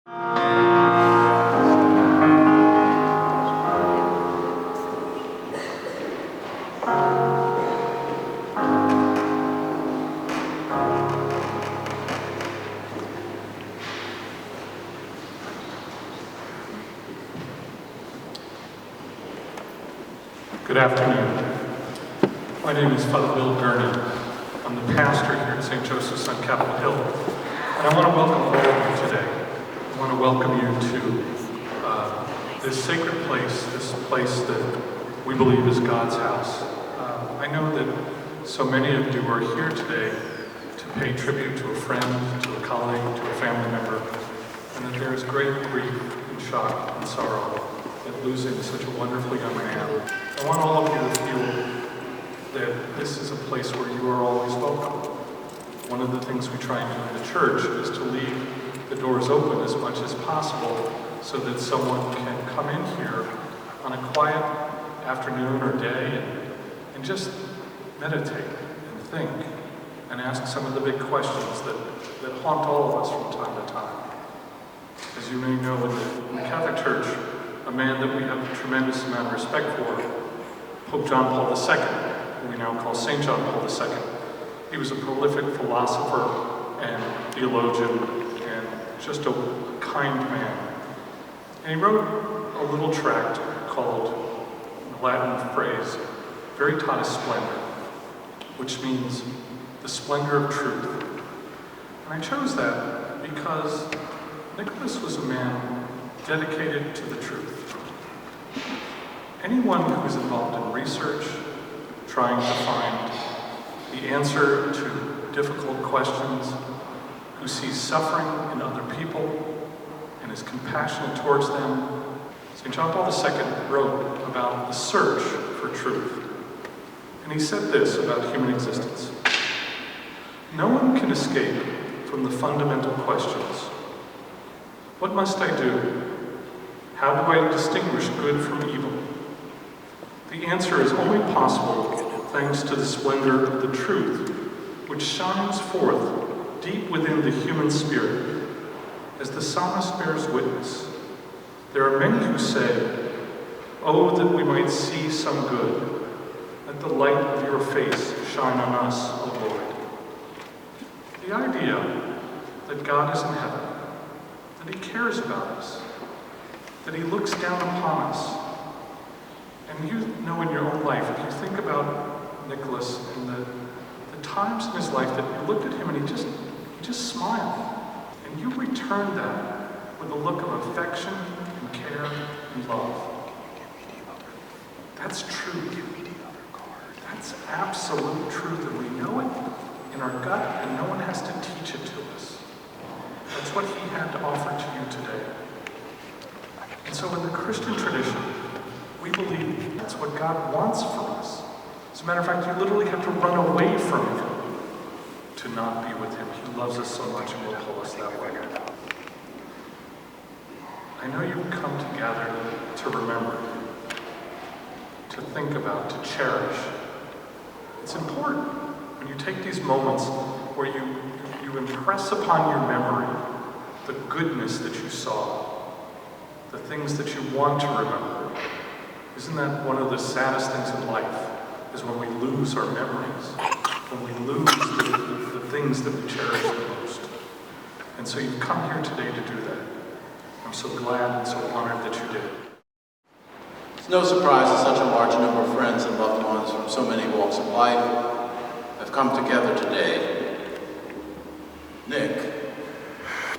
Good afternoon. My name is Father Bill Gurney. I'm the pastor here at St. Joseph's on Capitol Hill. And I want to welcome all of you today. I want to welcome you to this sacred place, this place that we believe is God's house. I know that so many of you are here today to pay tribute to a friend, to a colleague, to a family member, and that there is great grief and shock and sorrow at losing such a wonderful young man. I want all of you to feel that this is a place where you are always welcome. One of the things we try and do in the church is to leave the doors open as much as possible so that someone can come in here on a quiet afternoon or day and just meditate and think and ask some of the big questions that haunt all of us from time to time. As you may know, in the Catholic Church, a man that we have a tremendous amount of respect for, Pope John Paul II, who we now call St. John Paul II. He was a prolific philosopher and theologian and just a kind man. And he wrote a little tract called, in the Latin phrase, Veritatis Splendor, which means the splendor of truth. And I chose that because Nicolaas was a man dedicated to the truth. Anyone who is involved in research, trying to find the answer to difficult questions, who sees suffering in other people and is compassionate towards them. St. John Paul II wrote about the search for truth. And he said this about human existence: no one can escape from the fundamental questions. What must I do? How do I distinguish good from evil? The answer is only possible thanks to the splendor of the truth, which shines forth deep within the human spirit. As the psalmist bears witness, there are many who say, "Oh, that we might see some good. Let the light of your face shine on us, O Lord." The idea that God is in heaven, that he cares about us, that he looks down upon us. And you know in your own life, if you think about Nicolaas and the times in his life that you looked at him and he just smiled. And you returned that with a look of affection and care and love. That's truth. That's absolute truth, and we know it in our gut, and no one has to teach it to us. That's what he had to offer to you today. And so in the Christian tradition, we believe that's what God wants from us. As a matter of fact, you literally have to run away from him to not be with him. He loves us so much and will pull us that way. I know you've come together to remember, to think about, to cherish. It's important when you take these moments where you impress upon your memory the goodness that you saw, the things that you want to remember. Isn't that one of the saddest things in life, is when we lose our memories, when we lose the things that we cherish the most. And so you've come here today to do that. I'm so glad and so honored that you did. It's no surprise that such a large number of friends and loved ones from so many walks of life have come together today. Nick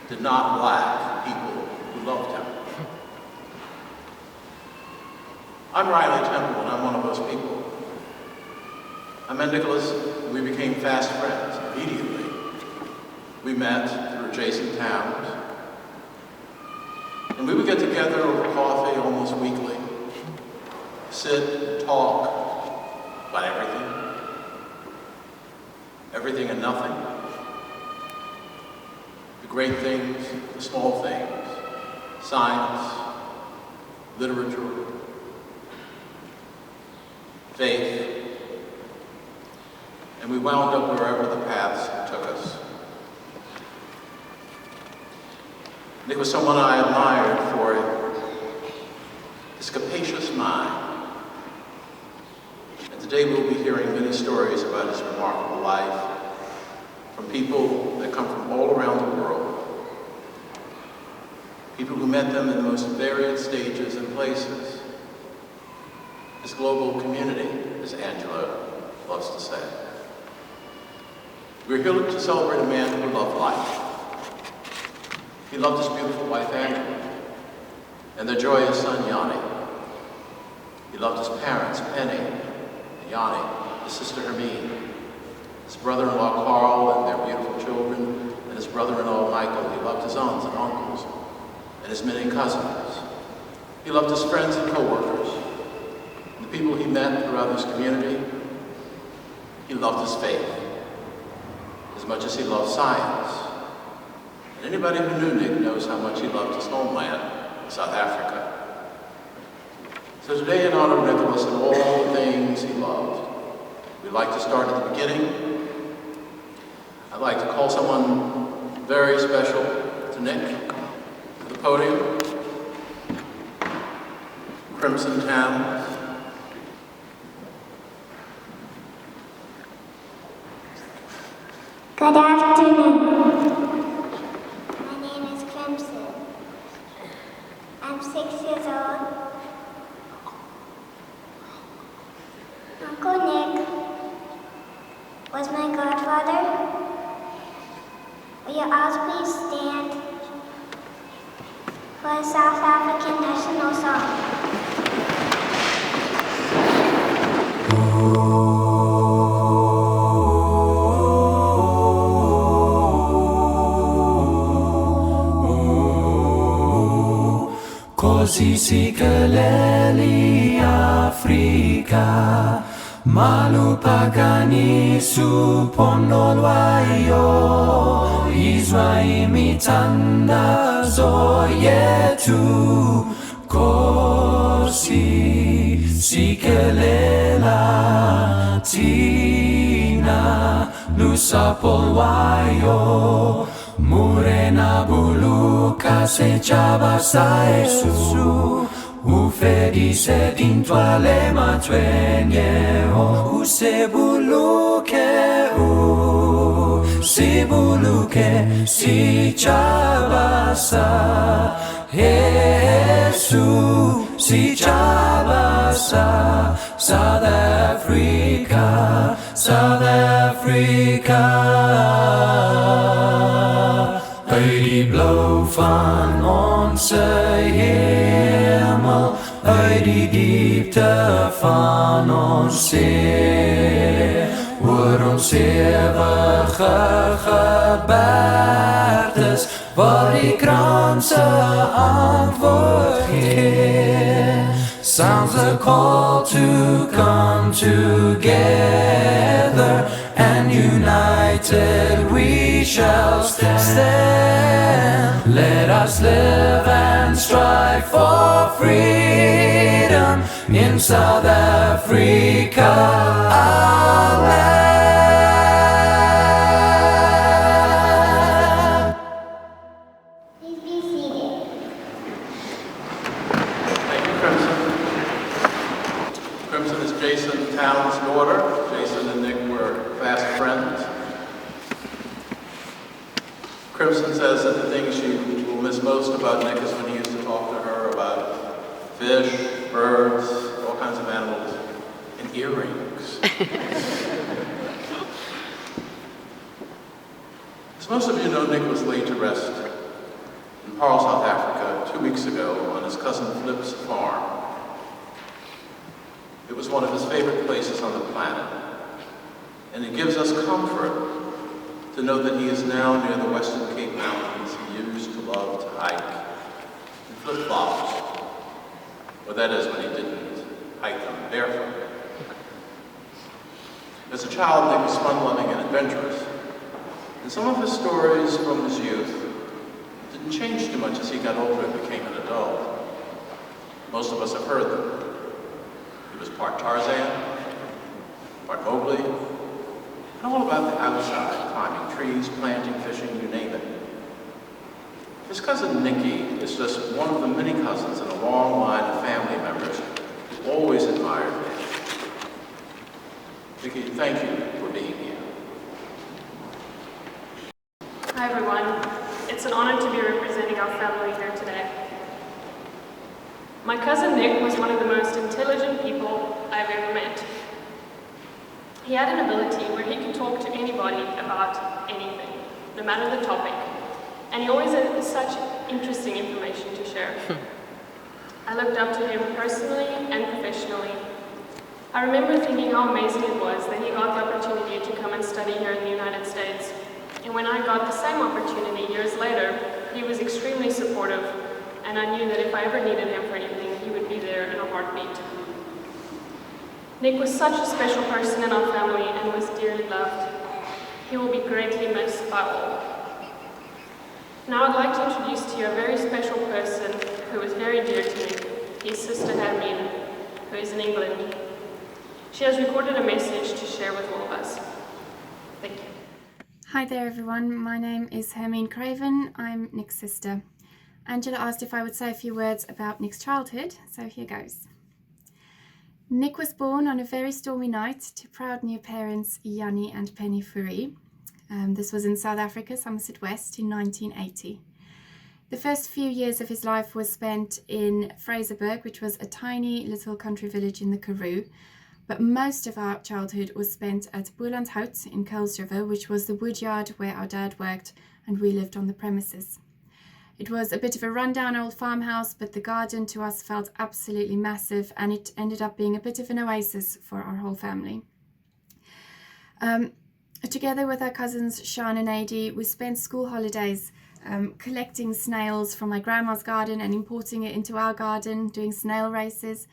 did not lack people who loved him. I'm Riley Temple, and I'm one of those people. I met Nicolaas, and we became fast friends immediately. We met through adjacent towns, and we would get together over coffee almost weekly, sit and talk about everything and nothing, the great things, the small things, science, literature, faith, and we wound up wherever the paths took us. Nick was someone I admired for his capacious mind. And today we'll be hearing many stories about his remarkable life from people that come from all around the world. People who met them in the most varied stages and places. His global community, as Angela loves to say. We're here to celebrate a man who loved life. He loved his beautiful wife, Angela, and their joyous son, Yanni. He loved his parents, Penny and Yanni, his sister, Hermine, his brother-in-law, Carl, and their beautiful children, and his brother-in-law, Michael. He loved his aunts and uncles, and his many cousins. He loved his friends and co-workers, and the people he met throughout his community. He loved his faith as much as he loved science. And anybody who knew Nick knows how much he loved his homeland, South Africa. So today, in honor of Nicolaas and all the things he loved, we'd like to start at the beginning. I'd like to call someone very special to Nick to the podium. Crimson Towns. Good afternoon. My name is Crimson. I'm 6 years old. Uncle Nick was my godfather. Will you all please stand for a South African national song? Così si keleli Afrika malupagani su pondo lwayo izwa imitanda zoyetu Così si kelela tina lusapo lwayo Murena buluka se chabasa Yesu Ufedi se dintwa le matwenye Use buluke Si buluke si chabasa Yesu si chabasa South Africa South Africa Uit blauw van onze hemel, uit die diepte van ons zee, oor ons eeuwige gebergtes, waar die kranse antwoord gee. Sounds the call to come together, and united we shall stand. Let us live and strive for freedom in South Africa, our land. Please be seated. Thank you, Crimson. Crimson is Jason Towns' daughter. Jason and Nick were fast friends. Crimson says that the thing she will miss most about Nick is when he used to talk to her about fish, birds, all kinds of animals, and earrings. As most of you know, Nick was laid to rest in Paarl, South Africa 2 weeks ago on his cousin Flip's farm. It was one of his favorite places on the planet, and it gives us comfort to know that he is now near the Western Cape Mountains he used to love to hike in flip-flops. Well, that is when he didn't hike them barefoot. As a child, Nick was fun-loving and adventurous, and some of his stories from his youth didn't change too much as he got older and became an adult. Most of us have heard them. He was part Tarzan, part Mowgli, and all about the outside, climbing trees, planting, fishing, you name it. His cousin Nicky is just one of the many cousins in a long line of family members who always admired me. Nicky, thank you for being here. Hi everyone. It's an honor to be representing our family here today. My cousin Nick was one of the most intelligent people I've ever met. He had an ability where he could talk to anybody about anything, no matter the topic, and he always had such interesting information to share. I looked up to him personally and professionally. I remember thinking how amazing it was that he got the opportunity to come and study here in the United States. And when I got the same opportunity years later, he was extremely supportive, and I knew that if I ever needed him for anything, he would be there in a heartbeat. Nick was such a special person in our family and was dearly loved. He will be greatly missed by all. Now I'd like to introduce to you a very special person who is very dear to me, his sister Hermine, who is in England. She has recorded a message to share with all of us. Thank you. Hi there everyone, my name is Hermine Craven, I'm Nick's sister. Angela asked if I would say a few words about Nick's childhood, so here goes. Nick was born on a very stormy night to proud new parents Jannie and Penny Fourie. This was in South Africa, Somerset West, in 1980. The first few years of his life was spent in Fraserburg, which was a tiny little country village in the Karoo, but most of our childhood was spent at Boerlandhout in Kuilsriver, which was the woodyard where our dad worked and we lived on the premises. It was a bit of a rundown old farmhouse, but the garden to us felt absolutely massive, and it ended up being a bit of an oasis for our whole family. Together with our cousins Sean and Adi, we spent school holidays collecting snails from my grandma's garden and importing it into our garden, doing snail races.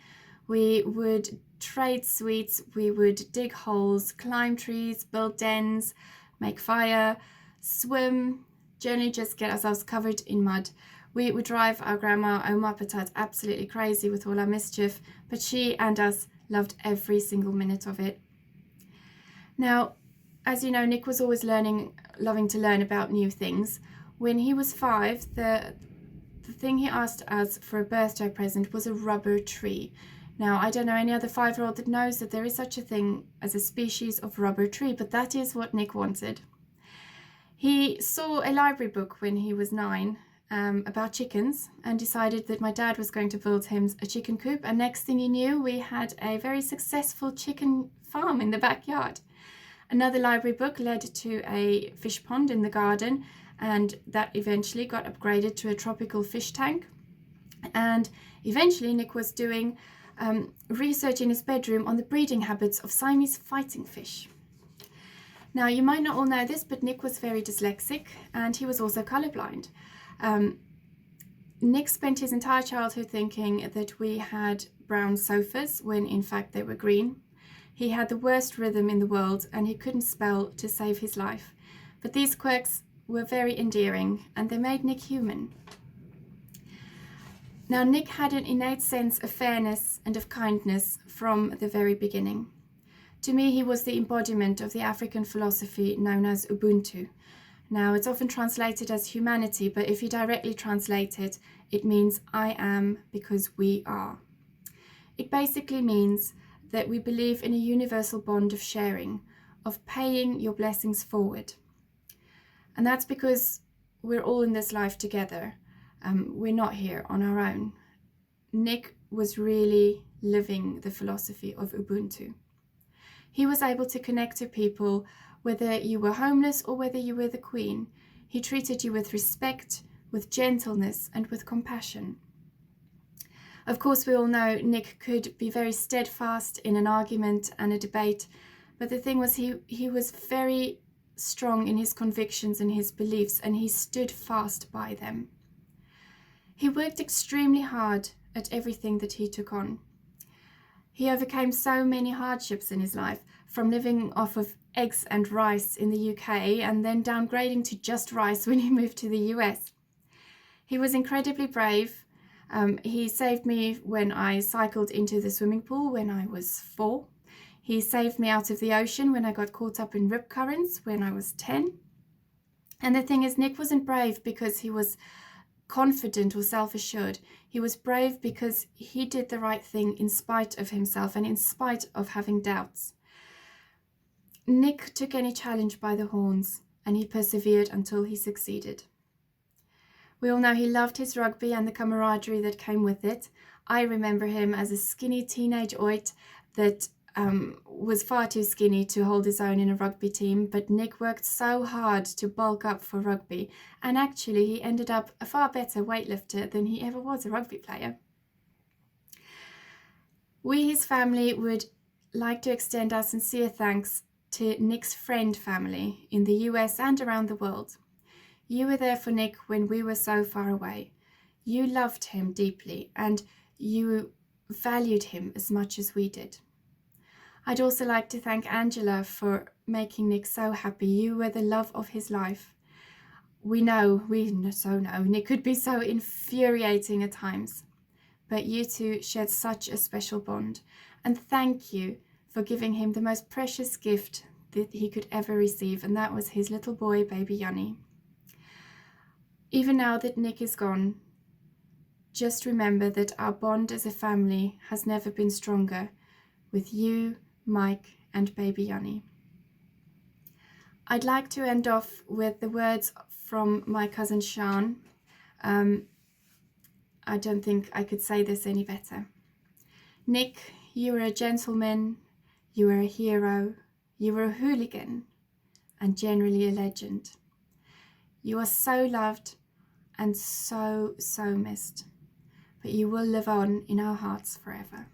We would trade sweets, we would dig holes, climb trees, build dens, make fire, swim, generally just get ourselves covered in mud. We would drive our grandma Oma Patat absolutely crazy with all our mischief, but she and us loved every single minute of it. Now, as you know, Nick was always loving to learn about new things. When he was 5, the thing he asked us for a birthday present was a rubber tree. Now, I don't know any other 5-year-old that knows that there is such a thing as a species of rubber tree, but that is what Nick wanted. He saw a library book when he was 9 about chickens and decided that my dad was going to build him a chicken coop, and next thing he knew, we had a very successful chicken farm in the backyard. Another library book led to a fish pond in the garden, and that eventually got upgraded to a tropical fish tank. And eventually Nick was doing research in his bedroom on the breeding habits of Siamese fighting fish. Now, you might not all know this, but Nick was very dyslexic and he was also colorblind. Nick spent his entire childhood thinking that we had brown sofas when in fact they were green. He had the worst rhythm in the world and he couldn't spell to save his life. But these quirks were very endearing and they made Nick human. Now, Nick had an innate sense of fairness and of kindness from the very beginning. To me, he was the embodiment of the African philosophy known as Ubuntu. Now, it's often translated as humanity, but if you directly translate it, it means I am because we are. It basically means that we believe in a universal bond of sharing, of paying your blessings forward. And that's because we're all in this life together. We're not here on our own. Nick was really living the philosophy of Ubuntu. He was able to connect to people whether you were homeless or whether you were the queen. He treated you with respect, with gentleness, and with compassion. Of course, we all know Nick could be very steadfast in an argument and a debate, but the thing was he was very strong in his convictions and his beliefs, and he stood fast by them. He worked extremely hard at everything that he took on. He overcame so many hardships in his life, from living off of eggs and rice in the UK and then downgrading to just rice when he moved to the US. He was incredibly brave. He saved me when I cycled into the swimming pool when I was 4. He saved me out of the ocean when I got caught up in rip currents when I was 10. And the thing is, Nick wasn't brave because he was confident or self-assured. He was brave because he did the right thing in spite of himself and in spite of having doubts. Nick took any challenge by the horns, and he persevered until he succeeded. We all know he loved his rugby and the camaraderie that came with it. I remember him as a skinny teenage oit that was far too skinny to hold his own in a rugby team, but Nick worked so hard to bulk up for rugby, and actually he ended up a far better weightlifter than he ever was a rugby player. We, his family, would like to extend our sincere thanks to Nick's friend family in the US and around the world. You were there for Nick when we were so far away. You loved him deeply and you valued him as much as we did. I'd also like to thank Angela for making Nick so happy. You were the love of his life. We know Nick could be so infuriating at times, but you two shared such a special bond, and thank you for giving him the most precious gift that he could ever receive, and that was his little boy, baby Yanni. Even now that Nick is gone, just remember that our bond as a family has never been stronger with you, Mike, and baby Yanni. I'd like to end off with the words from my cousin Sean. I don't think I could say this any better. Nick, you were a gentleman, you were a hero, you were a hooligan, and generally a legend. You are so loved and so missed, but you will live on in our hearts forever.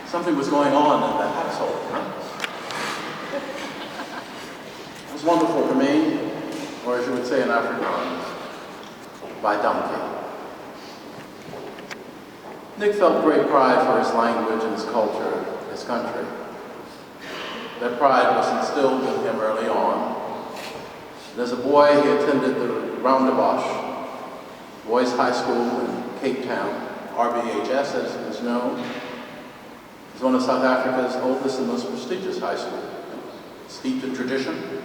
Something was going on in that household, huh? It was wonderful to me, or as you would say in Afrikaans, by donkey. Nick felt great pride for his language and his culture, his country. That pride was instilled in him early on. And as a boy, he attended the Rondebosch Boys High School in Cape Town, RBHS as it is known. It's one of South Africa's oldest and most prestigious high schools, steeped in tradition,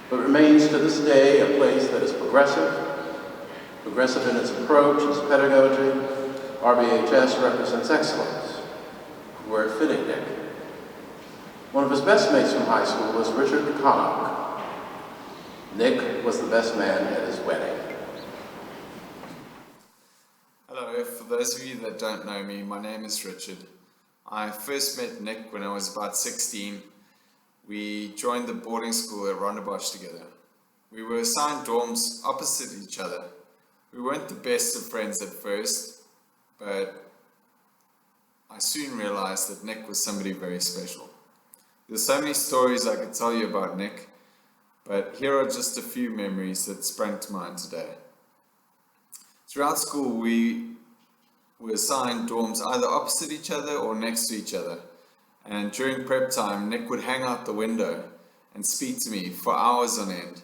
but remains to this day a place that is progressive in its approach, its pedagogy. RBHS represents excellence, a word fitting Nick. One of his best mates from high school was Richard Connock. Nick was the best man at his wedding. Hello, for those of you that don't know me, my name is Richard. I first met Nick when I was about 16. We joined the boarding school at Rondebosch together. We were assigned dorms opposite each other. We weren't the best of friends at first, but I soon realized that Nick was somebody very special. There's so many stories I could tell you about Nick, but here are just a few memories that sprang to mind today. Throughout school, we were assigned dorms either opposite each other or next to each other. And during prep time, Nick would hang out the window and speak to me for hours on end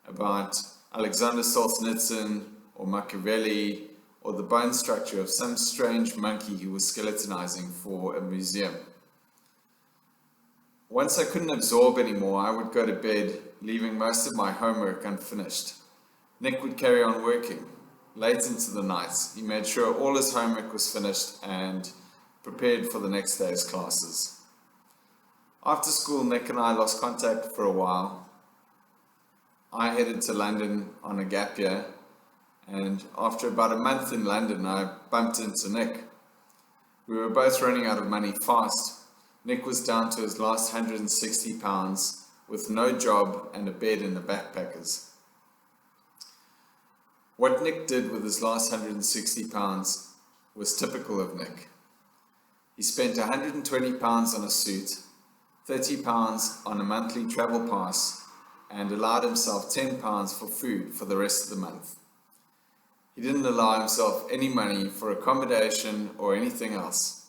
about Alexander Solzhenitsyn or Machiavelli or the bone structure of some strange monkey he was skeletonizing for a museum. Once I couldn't absorb anymore, I would go to bed, leaving most of my homework unfinished. Nick would carry on working. Late into the night, he made sure all his homework was finished and prepared for the next day's classes. After school, Nick and I lost contact for a while. I headed to London on a gap year, and after about a month in London, I bumped into Nick. We were both running out of money fast. Nick was down to his last £160 with no job and a bed in the backpackers. What Nick did with his last £160 was typical of Nick. He spent £120 on a suit, £30 on a monthly travel pass, and allowed himself £10 for food for the rest of the month. He didn't allow himself any money for accommodation or anything else.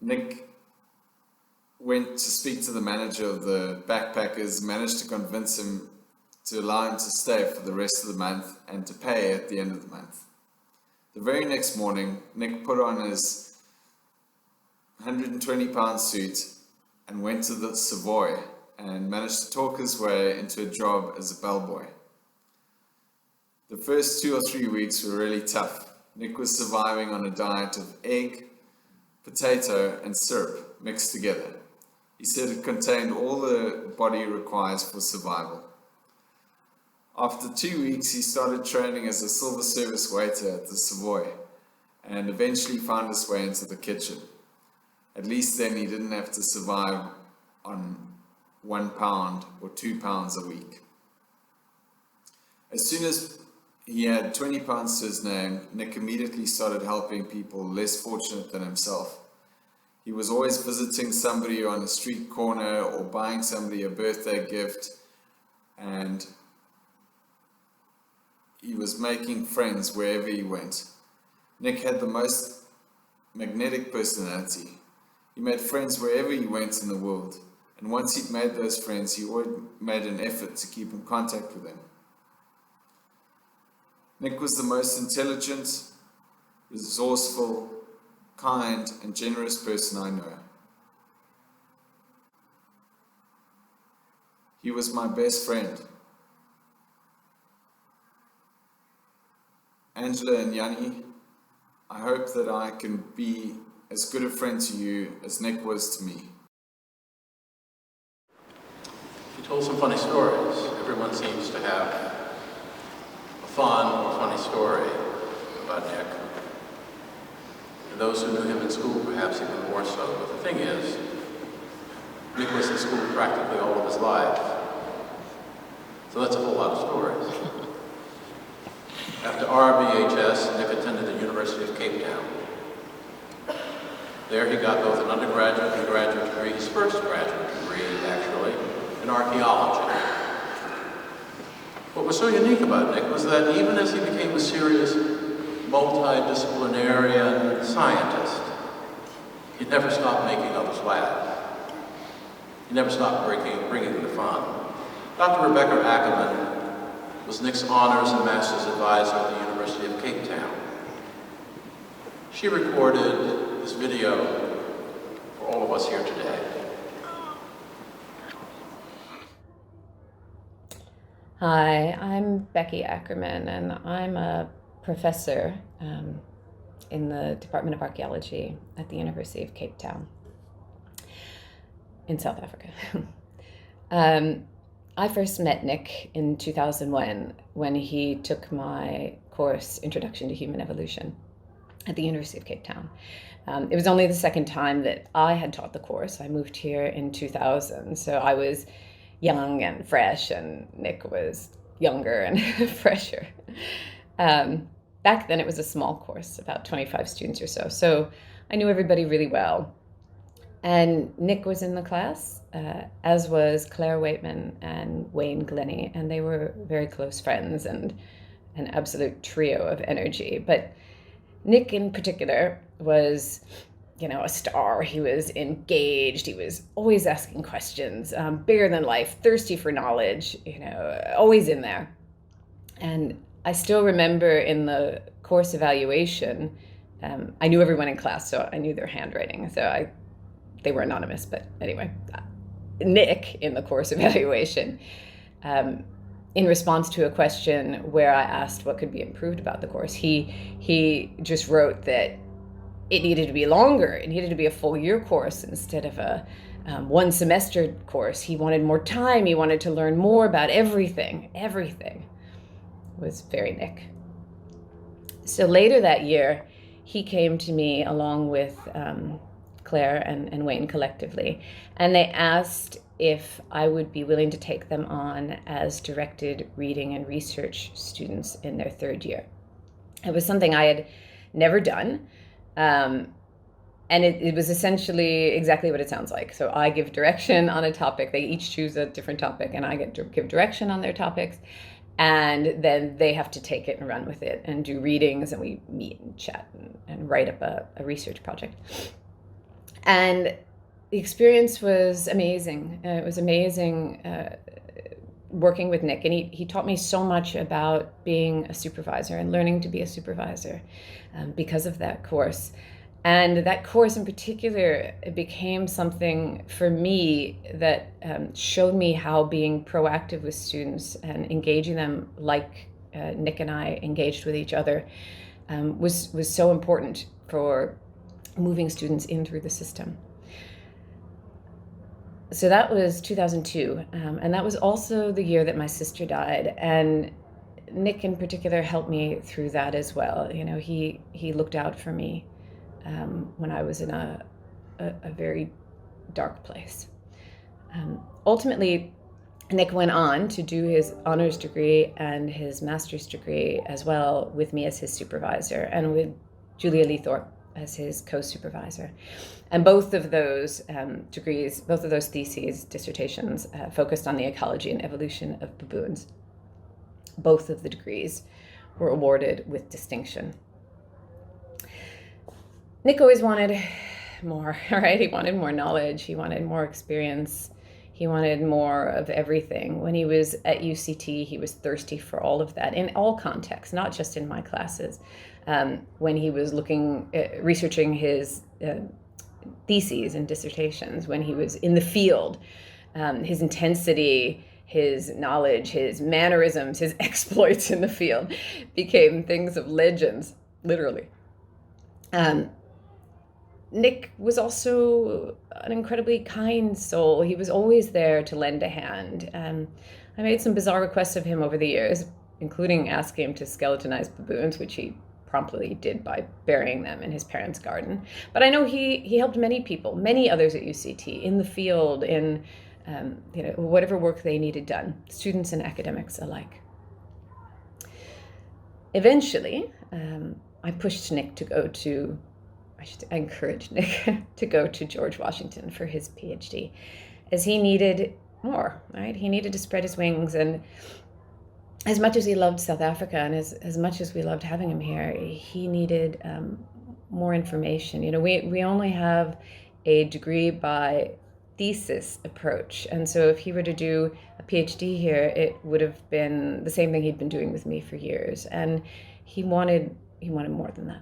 Nick went to speak to the manager of the backpackers, managed to convince him to allow him to stay for the rest of the month and to pay at the end of the month. The very next morning, Nick put on his £120 suit and went to the Savoy and managed to talk his way into a job as a bellboy. The first 2 or 3 weeks were really tough. Nick was surviving on a diet of egg, potato, and syrup mixed together. He said it contained all the body requires for survival. After 2 weeks, he started training as a silver service waiter at the Savoy and eventually found his way into the kitchen. At least then he didn't have to survive on £1 or £2 a week. As soon as he had £20 to his name, Nick immediately started helping people less fortunate than himself. He was always visiting somebody on a street corner or buying somebody a birthday gift, and he was making friends wherever he went. Nick had the most magnetic personality. He made friends wherever he went in the world, and once he'd made those friends, he always made an effort to keep in contact with them. Nick was the most intelligent, resourceful, kind, and generous person I know. He was my best friend. Angela and Yanni, I hope that I can be as good a friend to you as Nick was to me. He told some funny stories. Everyone seems to have a fun or funny story about Nick. And those who knew him in school perhaps even more so. But the thing is, Nick was in school practically all of his life. So that's a whole lot of stories. After RBHS, Nick attended the University of Cape Town. There he got both an undergraduate and graduate degree, his first graduate degree, actually, in archaeology. What was so unique about Nick was that even as he became a serious multidisciplinarian scientist, he never stopped making others laugh. He never stopped bringing the fun. Dr. Rebecca Ackerman was Nick's honors and master's advisor at the University of Cape Town. She recorded this video for all of us here today. Hi, I'm Becky Ackerman, and I'm a professor in the Department of Archaeology at the University of Cape Town in South Africa. I first met Nick in 2001 when he took my course, Introduction to Human Evolution, at the University of Cape Town. It was only the second time that I had taught the course. I moved here in 2000, so I was young and fresh, and Nick was younger and fresher. Back then it was a small course, about 25 students or so, so I knew everybody really well. And Nick was in the class, as was Claire Waitman and Wayne Glennie, and they were very close friends and an absolute trio of energy. But Nick in particular was, a star. He was engaged. He was always asking questions, bigger than life, thirsty for knowledge, always in there. And I still remember in the course evaluation, I knew everyone in class, so I knew their handwriting. So they were anonymous, but anyway, Nick in the course evaluation, in response to a question where I asked what could be improved about the course, he just wrote that it needed to be longer. It needed to be a full year course instead of a one semester course. He wanted more time. He wanted to learn more about everything. Everything was very Nick. So later that year, he came to me along with Claire and Wayne collectively, and they asked if I would be willing to take them on as directed reading and research students in their third year. It was something I had never done, and it was essentially exactly what it sounds like. So I give direction on a topic, they each choose a different topic, and I get to give direction on their topics, and then they have to take it and run with it and do readings, and we meet and chat and write up a research project. And the experience was amazing. It was amazing working with Nick, and he taught me so much about being a supervisor and learning to be a supervisor because of that course. And that course in particular became something for me that showed me how being proactive with students and engaging them like Nick and I engaged with each other was so important for moving students in through the system. So that was 2002, and that was also the year that my sister died. And Nick in particular helped me through that as well. You know, he looked out for me when I was in a very dark place. Ultimately, Nick went on to do his honors degree and his master's degree as well with me as his supervisor and with Julia Leethorpe as his co-supervisor. And both of those degrees, both of those theses, dissertations, focused on the ecology and evolution of baboons. Both of the degrees were awarded with distinction. Nick always wanted more, right? He wanted more knowledge, he wanted more experience, he wanted more of everything. When he was at UCT, he was thirsty for all of that in all contexts, not just in my classes. When he was researching his theses and dissertations, when he was in the field, his intensity, his knowledge, his mannerisms, his exploits in the field became things of legends, literally. Nick was also an incredibly kind soul. He was always there to lend a hand. I made some bizarre requests of him over the years, including asking him to skeletonize baboons, which he promptly did by burying them in his parents' garden. But I know he helped many people, many others at UCT, in the field, in whatever work they needed done, students and academics alike. Eventually, I pushed Nick to go to, I encouraged Nick to go to George Washington for his PhD, as he needed more, right? He needed to spread his wings, and as much as he loved South Africa and as much as we loved having him here, he needed more information. You know, we only have a degree by thesis approach, and so if he were to do a PhD here, it would have been the same thing he'd been doing with me for years, and he wanted more than that.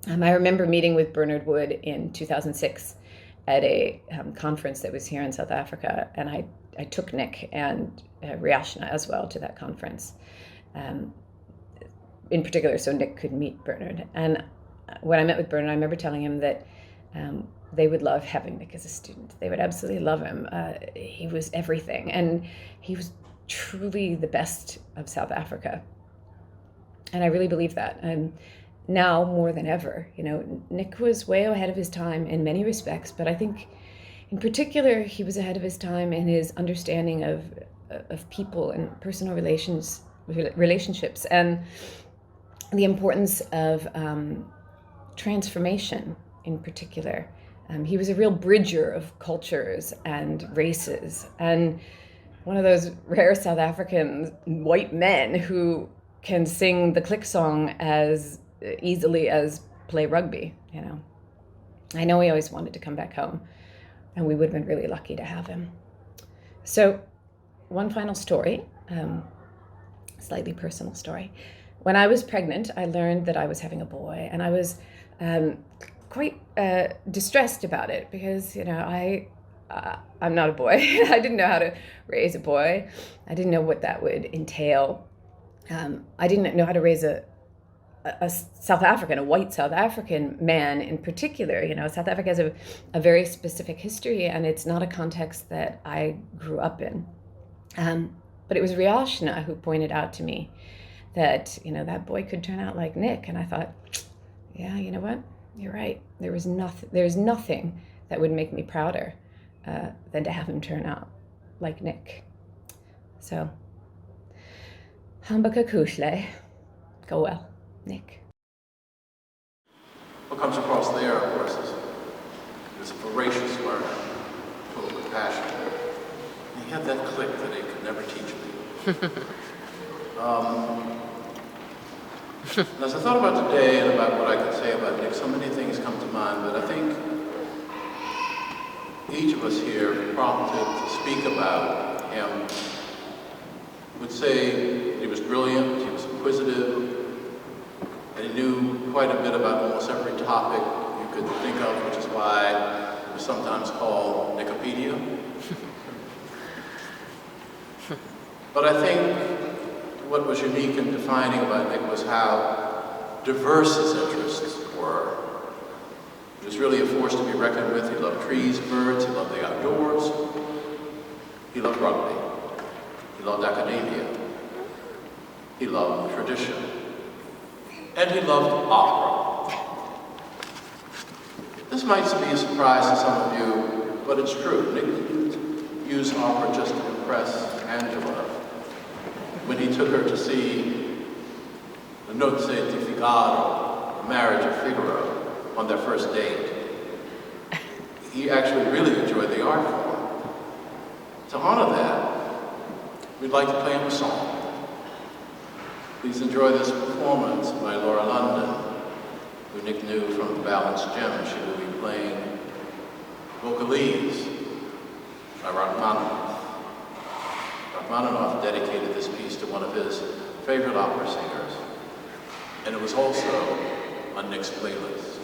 I remember meeting with Bernard Wood in 2006 at a conference that was here in South Africa, and I took Nick and Riashna as well to that conference, in particular so Nick could meet Bernard. And when I met with Bernard, I remember telling him that they would love having Nick as a student. They would absolutely love him. He was everything, and he was truly the best of South Africa. And I really believe that. Now more than ever, you know, Nick was way ahead of his time in many respects, but I think in particular he was ahead of his time in his understanding of people and personal relationships and the importance of transformation in particular. He was a real bridger of cultures and races, and one of those rare South African white men who can sing the click song as easily as play rugby, you know. I know he always wanted to come back home, and we would have been really lucky to have him. So, one final story, slightly personal story. When I was pregnant, I learned that I was having a boy, and I was quite distressed about it because, you know, I'm not a boy. I didn't know how to raise a boy. I didn't know what that would entail. I didn't know how to raise a South African, a white South African man in particular. You know, South Africa has a very specific history, and it's not a context that I grew up in. But it was Riashna who pointed out to me that, you know, that boy could turn out like Nick. And I thought, yeah, you know what? You're right. There's nothing that would make me prouder than to have him turn out like Nick. So, Hambaka Kushle, go well, Nick. What comes across there, of course, is a voracious learner, full of compassion. And he had that click that he could never teach me. And as I thought about today and about what I could say about Nick, so many things come to mind, but I think each of us here prompted to speak about him would say he was brilliant, he was inquisitive, and he knew quite a bit about almost every topic you could think of, which is why we're sometimes called Nicopedia. But I think what was unique and defining about Nick was how diverse his interests were. He was really a force to be reckoned with. He loved trees, birds, he loved the outdoors, he loved rugby, he loved academia, he loved tradition, and he loved opera. This might be a surprise to some of you, but it's true. Nick didn't use opera just to impress Angela. When he took her to see the Nozze di Figaro, the marriage of Figaro, on their first date, he actually really enjoyed the art form. To honor that, we'd like to play him a song. Please enjoy this performance by Laura London, who Nick knew from the Balanced Gem. She will be playing Vocalese by Rachmaninoff. Rachmaninoff dedicated this piece to one of his favorite opera singers, and it was also on Nick's playlist.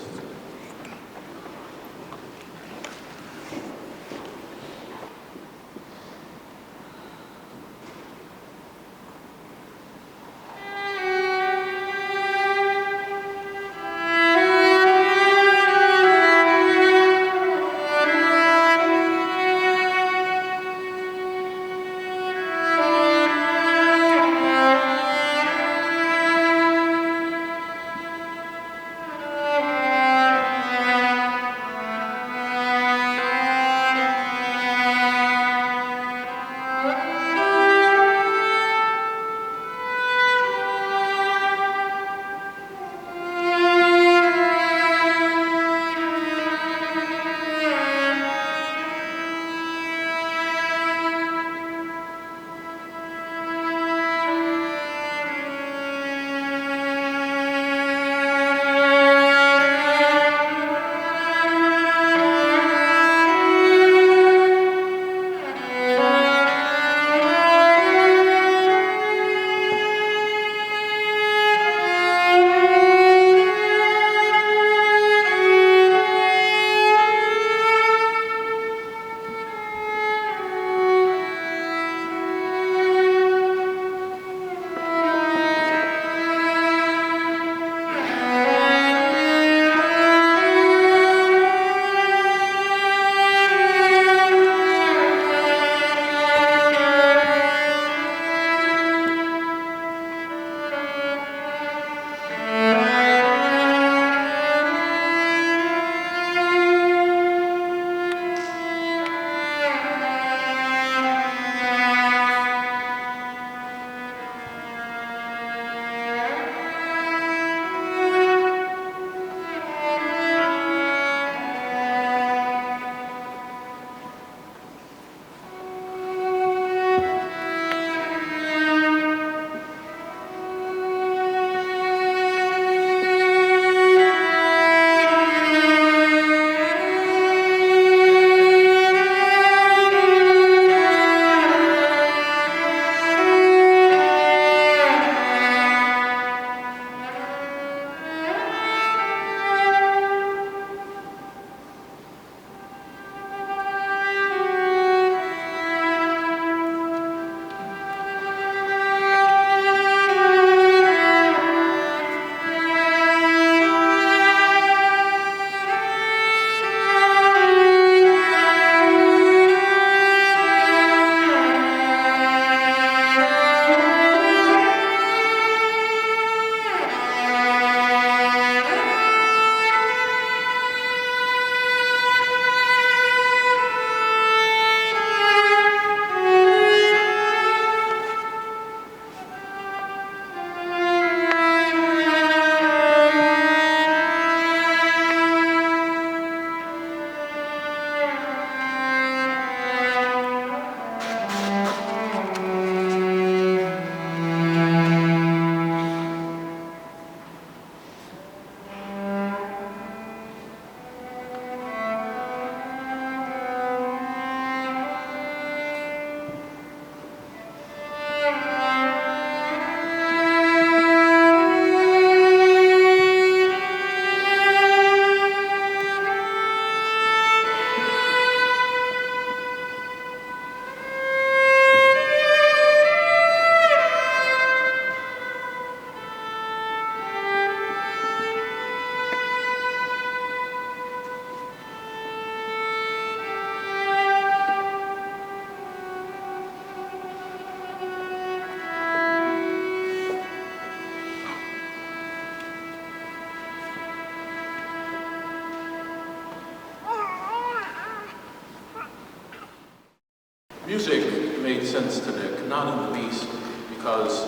Music made sense to Nick, not in the least because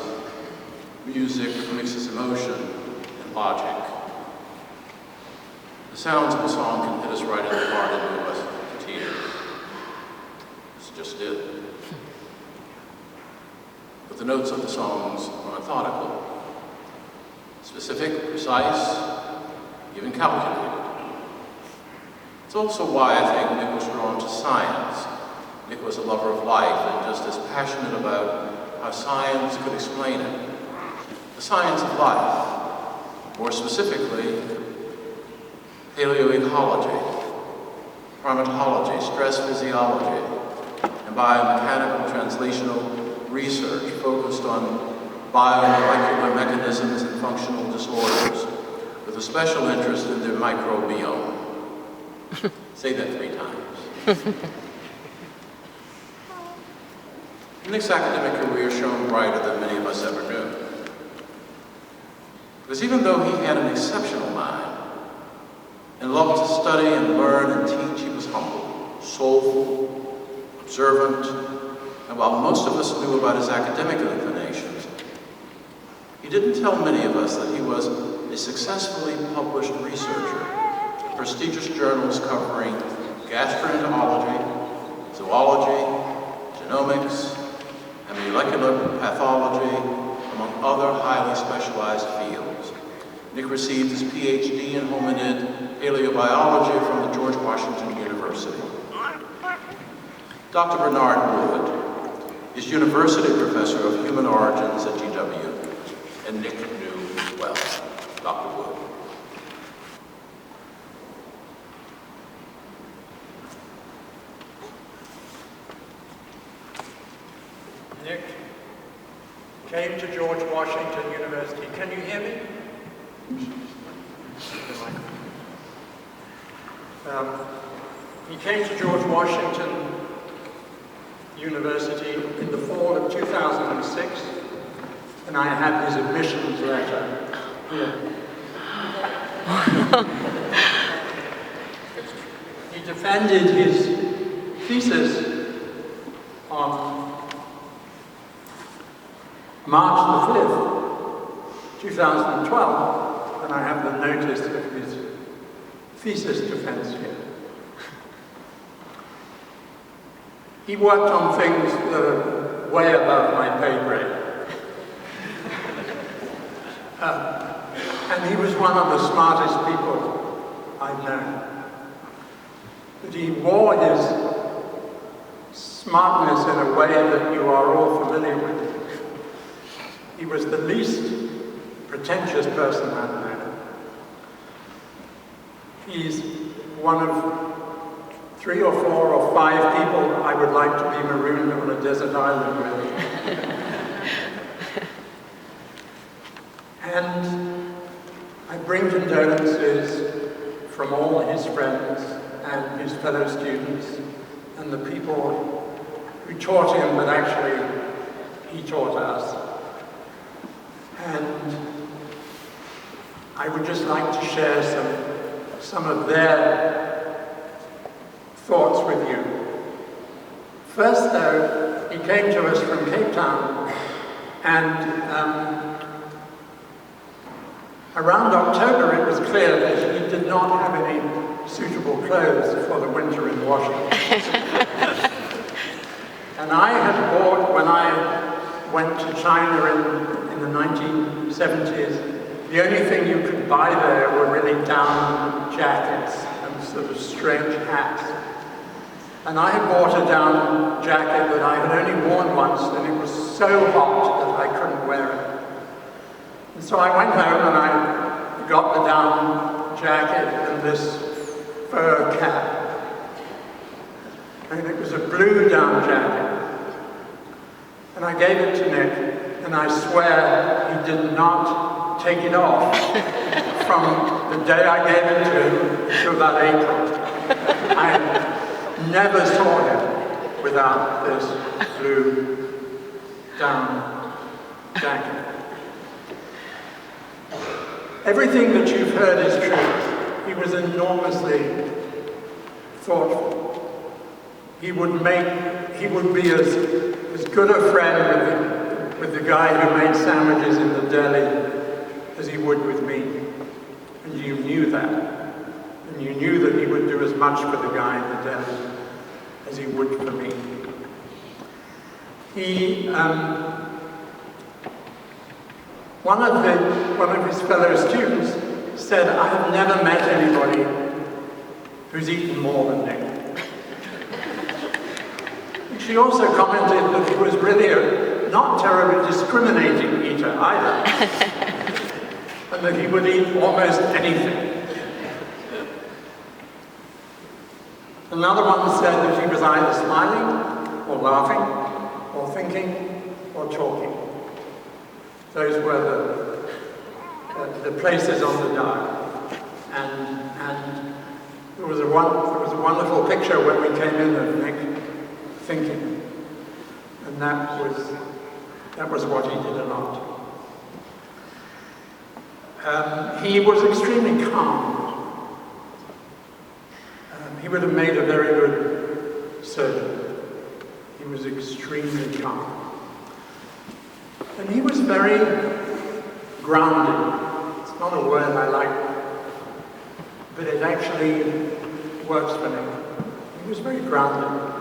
music mixes emotion and logic. The sounds of a song can hit us right in the heart and move us to tears. This just did. But the notes of the songs are methodical, specific, precise, even calculated. It's also why I think Nick was drawn to science. Nick was a lover of life and just as passionate about how science could explain it. The science of life, more specifically, paleoecology, primatology, stress physiology, and biomechanical translational research focused on biomolecular mechanisms and functional disorders, with a special interest in the microbiome. Say that 3 times. Nick's academic career shone brighter than many of us ever knew. Because even though he had an exceptional mind and loved to study and learn and teach, he was humble, soulful, observant, and while most of us knew about his academic inclinations, he didn't tell many of us that he was a successfully published researcher in prestigious journals covering gastroenterology, zoology, genomics, and molecular pathology, among other highly specialized fields. Nick received his PhD in hominid paleobiology from the George Washington University. Dr. Bernard Wood is University Professor of Human Origins at GW, and Nick knew well. Dr. Wood. Nick came to George Washington University. Can you hear me? He came to George Washington University in the fall of 2006, and I have his admissions letter here. He defended his thesis on March the 5th, 2012, and I have the notice of his thesis defense here. He worked on things that are way above my pay grade. And he was one of the smartest people I've known. But he wore his smartness in a way that you are all familiar with. He was the least pretentious person I've known. He's one of 3 or 4 or 5 people I would like to be marooned on a desert island with. And I bring condolences from all his friends and his fellow students and the people who taught him, but actually he taught us. And I would just like to share some of their thoughts with you. First, though, he came to us from Cape Town, and around October it was clear that he did not have any suitable clothes for the winter in Washington. And I had bought, when I went to China in the 1970s, the only thing you could buy there were really down jackets and sort of strange hats. And I had bought a down jacket that I had only worn once, and it was so hot that I couldn't wear it. And so I went home and I got the down jacket and this fur cap. And it was a blue down jacket. And I gave it to Nick, and I swear he did not take it off from the day I gave it to him to about April. I never saw him without this blue down jacket. Everything that you've heard is true. He was enormously thoughtful. he would be as good a friend with the guy who made sandwiches in the deli as he would with me. And you knew that. And you knew that he would do as much for the guy in the deli as he would for me. One of his fellow students said, "I have never met anybody who's eaten more than Nick." She also commented that he was really a not terribly discriminating eater either, and that he would eat almost anything. Another one said that he was either smiling, or laughing, or thinking, or talking. Those were the places on the dial. And there was a wonderful picture when we came in of Nick thinking. And that was what he did a lot. He was extremely calm. He would have made a very good surgeon. He was extremely calm. And he was very grounded. It's not a word I like, but it actually works for me. He was very grounded.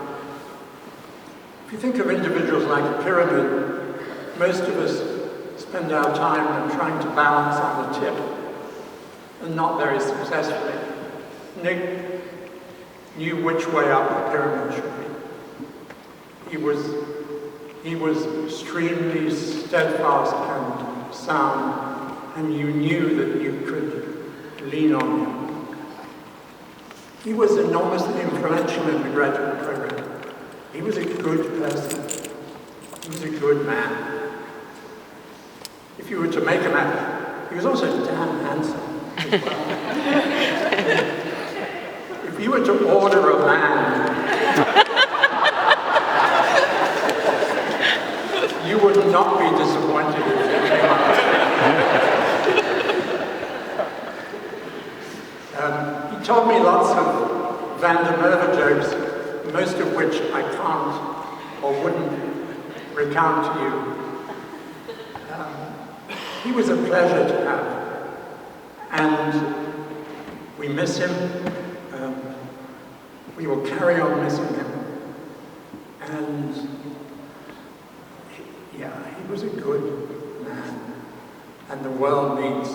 If you think of individuals like a pyramid, most of us spend our time trying to balance on the tip, and not very successfully. Nick knew which way up the pyramid should be. He was extremely steadfast and sound, and you knew that you could lean on him. He was enormously influential in the graduate program. He was a good person. He was a good man. If you were to make a man, he was also damn handsome as well. If you were to order a man, you would not be disappointed if he came up. He told me lots of Van der Merwe jokes, most of which I can't or wouldn't recount to you. He was a pleasure to have, and we miss him. We will carry on missing him. And he was a good man. And the world needs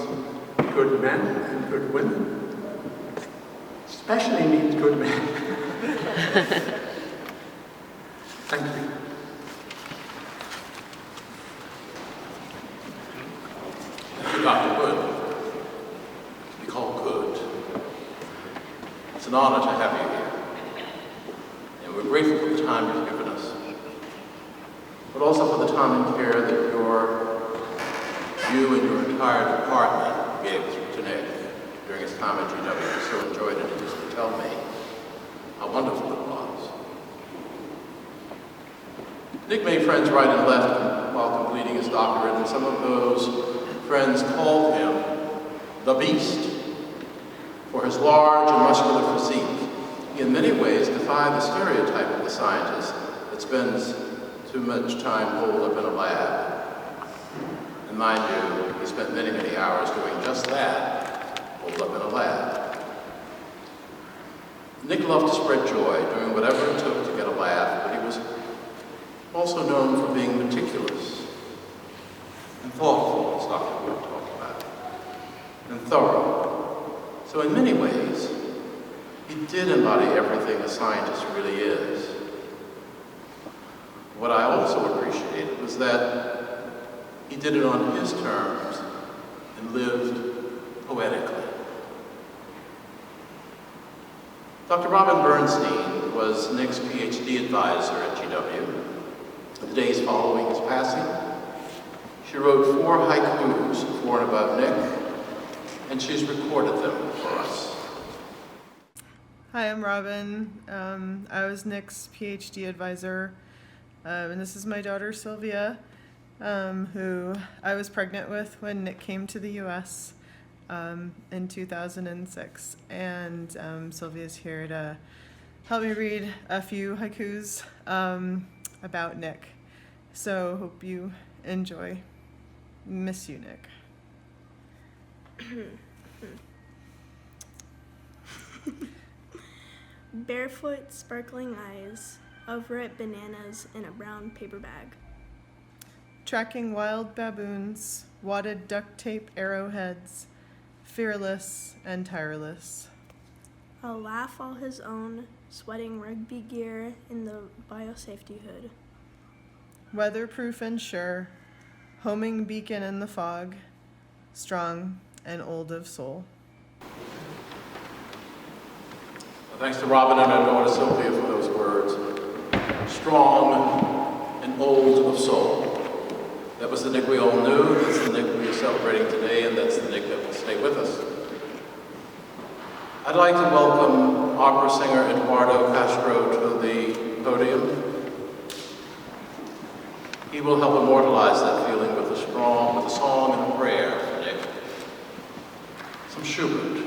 good men and good women. Especially needs good men. Thank you. Thank you, Dr. Wood. To be called good. It's an honor to have you here. And we're grateful for the time you've given us, but also for the time and care that you and your entire department gave to Nick during his time at GW. I so enjoyed it. He used to tell me how wonderful it was. Nick made friends right and left while completing his doctorate, and some of those friends called him the Beast for his large and muscular physique. He in many ways defied the stereotype of the scientist that spends too much time holed up in a lab. And mind you, he spent many, many hours doing just that, holed up in a lab. Nick loved to spread joy, doing whatever it took to get a laugh, but he was also known for being meticulous and thoughtful, as Dr. Wood talked about, and thorough. So in many ways, he did embody everything a scientist really is. What I also appreciated was that he did it on his terms and lived poetically. Dr. Robin Bernstein was Nick's PhD advisor at GW. The days following his passing, she wrote 4 haikus for and about Nick, and she's recorded them for us. Hi, I'm Robin. I was Nick's PhD advisor, and this is my daughter Sylvia, who I was pregnant with when Nick came to the U.S. In 2006, and Sylvia's here to help me read a few haikus about Nick. So hope you enjoy. Miss you, Nick. Barefoot, sparkling eyes, over it bananas in a brown paper bag. Tracking wild baboons, wadded duct tape arrowheads, fearless and tireless. A laugh all his own, sweating rugby gear in the biosafety hood. Weatherproof and sure, homing beacon in the fog, strong and old of soul. Thanks to Robin and our daughter Sylvia for those words. Strong and old of soul. That was the Nick we all knew, that's the Nick we are celebrating today, and that's the Nick that will stay with us. I'd like to welcome opera singer Eduardo Castro to the podium. He will help immortalize that feeling with a song and a prayer for Nick. Some Schubert.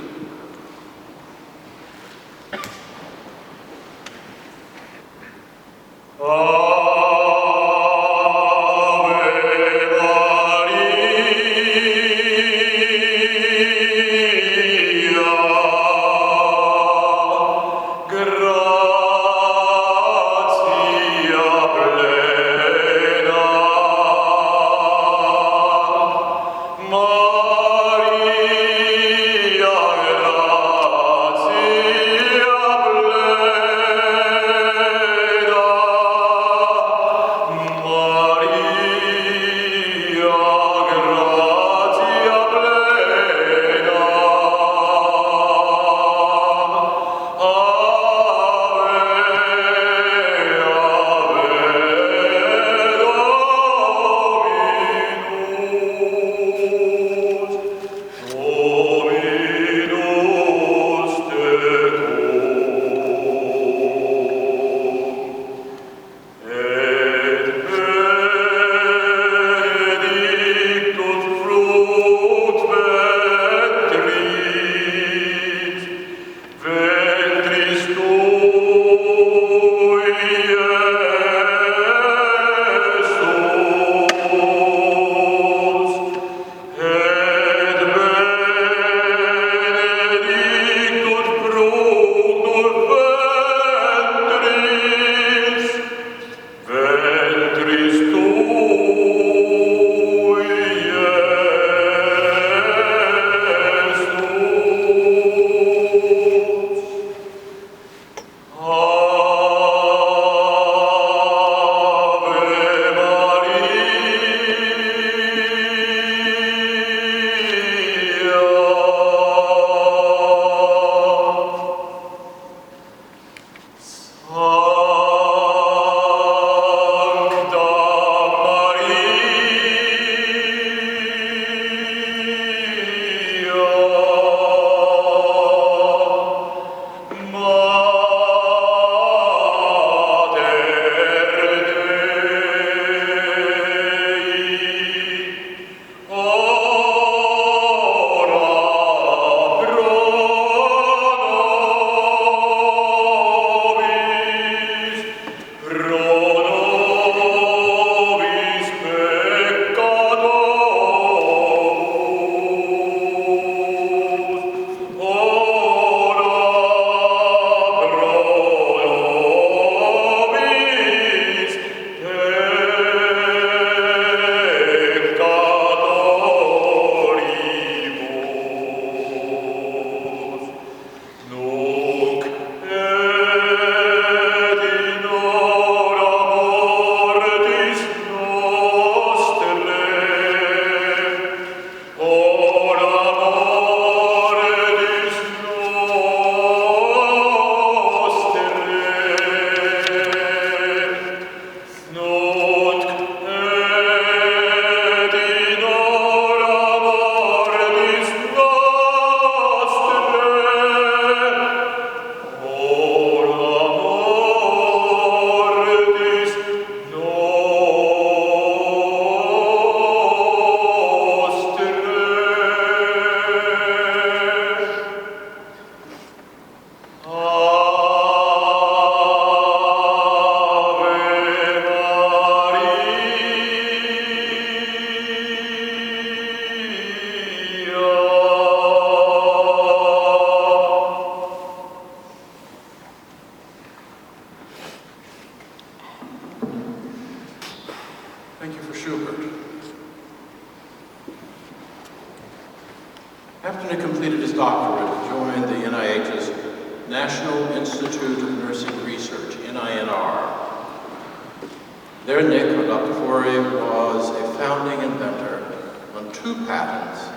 Thank you for Schubert. After Nick completed his doctorate, he joined the NIH's National Institute of Nursing Research, NINR. There, Nick, or Dr. Fourie, was a founding inventor on 2 patents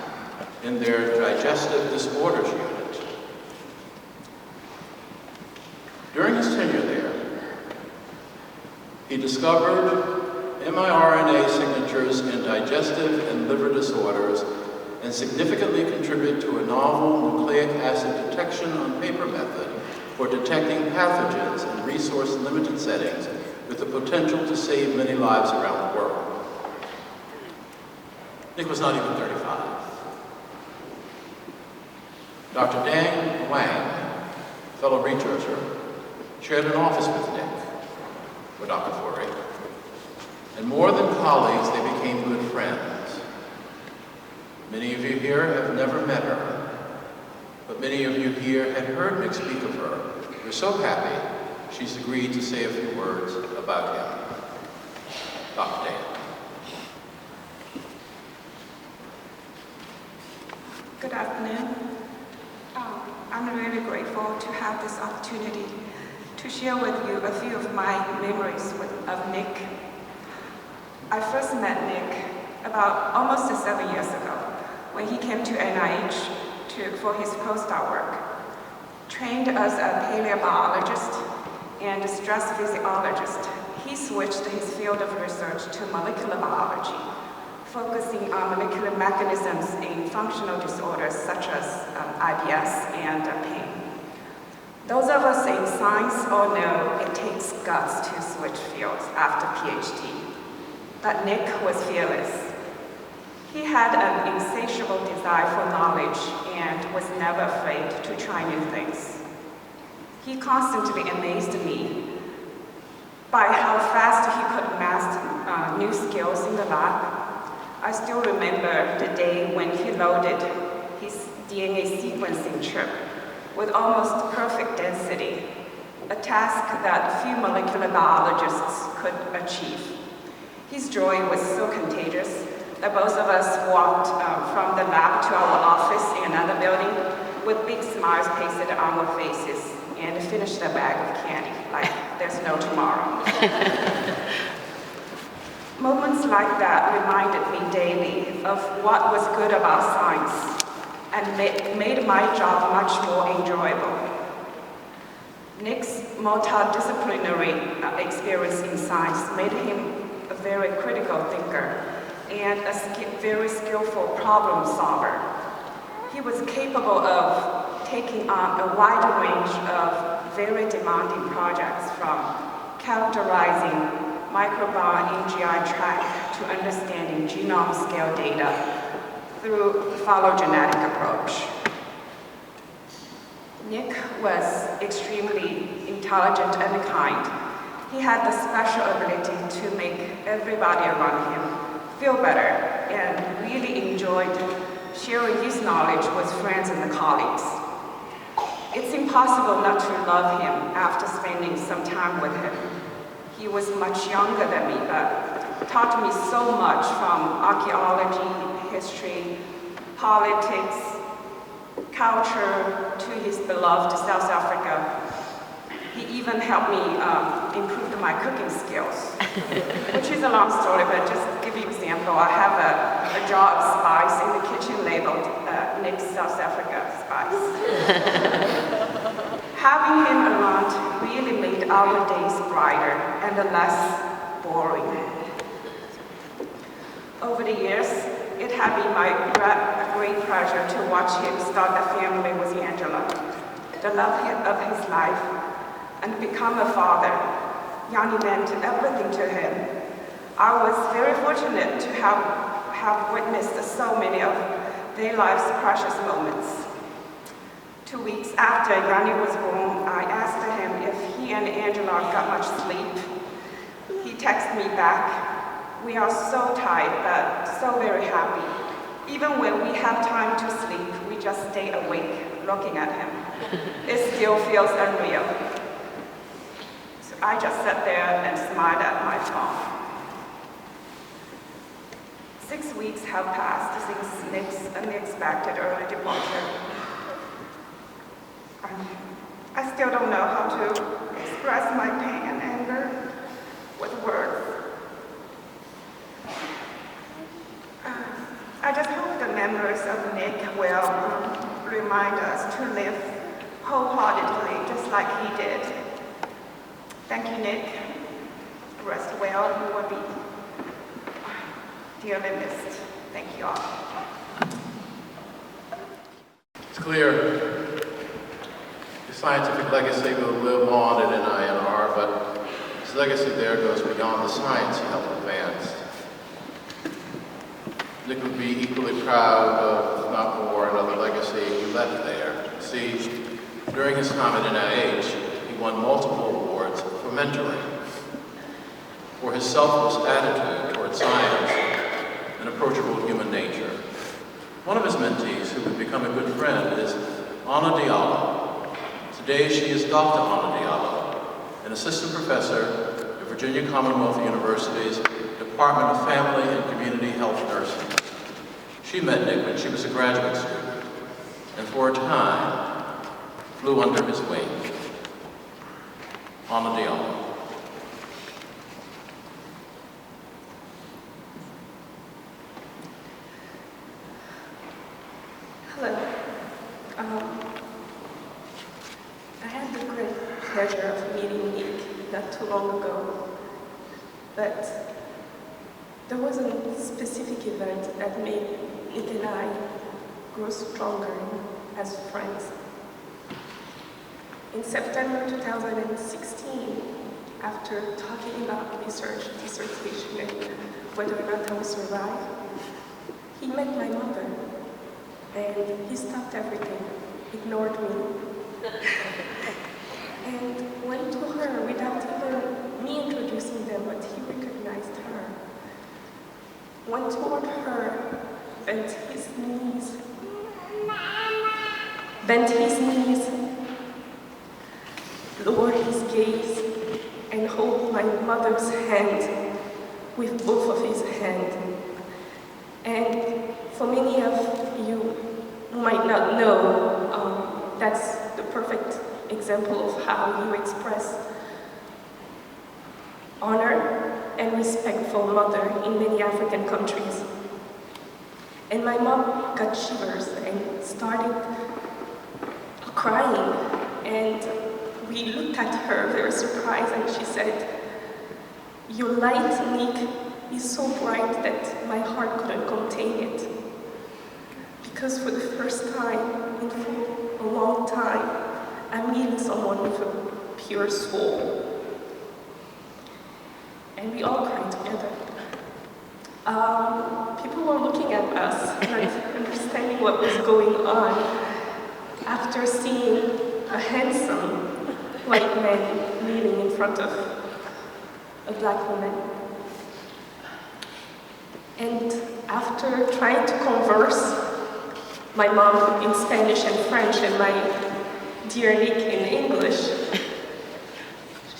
in their digestive disorders unit. During his tenure there, he discovered miRNA signatures in digestive and liver disorders and significantly contributed to a novel nucleic acid detection on paper method for detecting pathogens in resource-limited settings with the potential to save many lives around the world. Nick was not even 35. Dr. Dang Wang, fellow researcher, shared an office with Nick, with Dr. Fourie. And more than colleagues, they became good friends. Many of you here have never met her, but many of you here had heard Nick speak of her. We're so happy she's agreed to say a few words about him. Dr. Dan. Good afternoon. I'm really grateful to have this opportunity to share with you a few of my memories of Nick. I first met Nick about almost 7 years ago when he came to NIH for his postdoc work. Trained as a paleobiologist and stress physiologist, he switched his field of research to molecular biology, focusing on molecular mechanisms in functional disorders such as IBS and pain. Those of us in science all know it takes guts to switch fields after PhD, but Nick was fearless. He had an insatiable desire for knowledge and was never afraid to try new things. He constantly amazed me by how fast he could master new skills in the lab. I still remember the day when he loaded his DNA sequencing chip with almost perfect density, a task that few molecular biologists could achieve. His joy was so contagious that both of us walked from the lab to our office in another building with big smiles pasted on our faces and finished a bag of candy like there's no tomorrow. Moments like that reminded me daily of what was good about science and made my job much more enjoyable. Nick's multidisciplinary experience in science made him a very critical thinker and a very skillful problem solver. He was capable of taking on a wide range of very demanding projects, from characterizing microbiome in GI tract to understanding genome scale data through phylogenetic approach. Nick was extremely intelligent and kind. He had the special ability to make everybody around him feel better and really enjoyed sharing his knowledge with friends and colleagues. It's impossible not to love him after spending some time with him. He was much younger than me, but taught me so much, from archaeology, history, politics, culture, to his beloved South Africa. He even helped me improve my cooking skills, which is a long story, but just to give you an example, I have a jar of spice in the kitchen labeled Nick's South Africa spice. Having him around really made our days brighter and less boring. Over the years, it had been my great pleasure to watch him start a family with Angela, the love of his life, and become a father. Yanni meant everything to him. I was very fortunate to have witnessed so many of their life's precious moments. 2 weeks after Yanni was born, I asked him if he and Angela got much sleep. He texted me back, "We are so tired, but so very happy. Even when we have time to sleep, we just stay awake looking at him. It still feels unreal." So I just sat there and smiled at my phone. 6 weeks have passed since Nick's unexpected early departure. I still don't know how to express my pain and anger with words. I just hope the memories of Nick will remind us to live wholeheartedly, just like he did. Thank you, Nick. Rest well. You will be dearly missed. Thank you all. It's clear his scientific legacy will live on at NINR, but his legacy there goes beyond the science he helped advance. Nick would be equally proud of, if not more, another legacy he left there. See, during his time at NIH, he won multiple awards for mentoring, for his selfless attitude toward science and approachable human nature. One of his mentees, who would become a good friend, is Anna Diallo. Today she is Dr. Anna Diallo, an assistant professor at Virginia Commonwealth University's Department of Family and Community Health Nursing. She met Nick when she was a graduate student, and for a time flew under his wing. Anna Diallo. Hello. I had the great pleasure of meeting Nick not too long ago, but there was a specific event that made Nick and I grow stronger as friends. In September 2016, after talking about dissertation and whether or not I would survive, he met my mother, and he stopped everything, ignored me, and went to her without even me introducing them, but he recognized her. Went toward her, bent his knees, lowered his gaze, and hold my mother's hand with both of his hands. And for many of you who might not know, that's the perfect example of how you express honor and respect for mother in many African countries. And my mom got shivers and started crying, and we looked at her very surprised, and she said, "Your light, Nick, is so bright that my heart couldn't contain it." Because for the first time in a long time, I'm meeting someone with a pure soul. And we all cried together. People were looking at us, not understanding what was going on, after seeing a handsome white man kneeling in front of a black woman. And after trying to converse, my mom in Spanish and French and my dear Nick in English,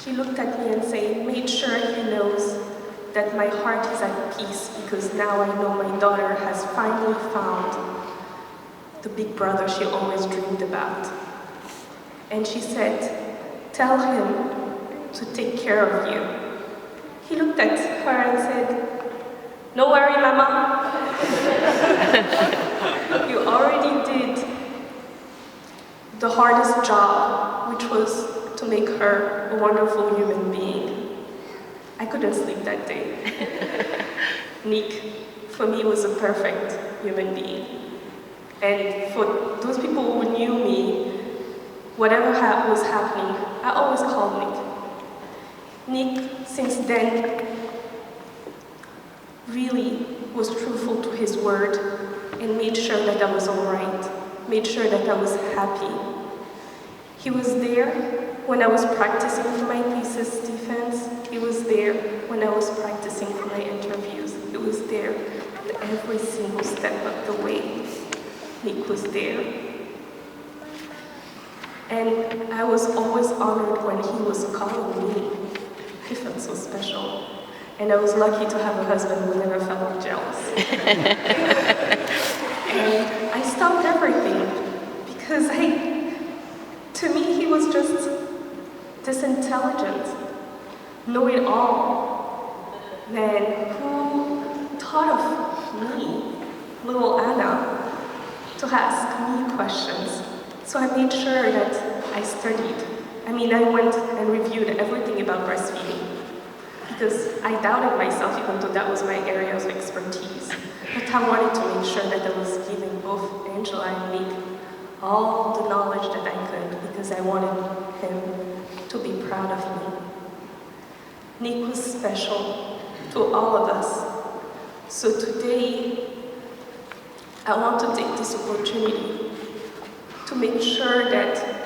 she looked at me and said, "Make sure he knows that my heart is at peace, because now I know my daughter has finally found the big brother she always dreamed about." And she said, "Tell him to take care of you." He looked at her and said, "No worry, Mama. You already did the hardest job, which was to make her a wonderful human being." I couldn't sleep that day. Nick, for me, was a perfect human being. And for those people who knew me, whatever was happening, I always called Nick. Nick, since then, really was truthful to his word and made sure that I was all right, made sure that I was happy. He was there when I was practicing for my thesis defense. He was there when I was practicing for my interviews. He was there at every single step of the way. Nick was there. And I was always honored when he was calling me. And I was lucky to have a husband who never felt jealous. And I stopped everything because to me, he was just this intelligent, know-it-all man who thought of me, little Anna, to ask me questions. So I made sure that I studied. I went and reviewed everything about breastfeeding because I doubted myself, even though that was my area of expertise. But I wanted to make sure that I was giving both Angela and Nick all the knowledge that I could because I wanted him to be proud of me. Nick was special to all of us. So today, I want to take this opportunity to make sure that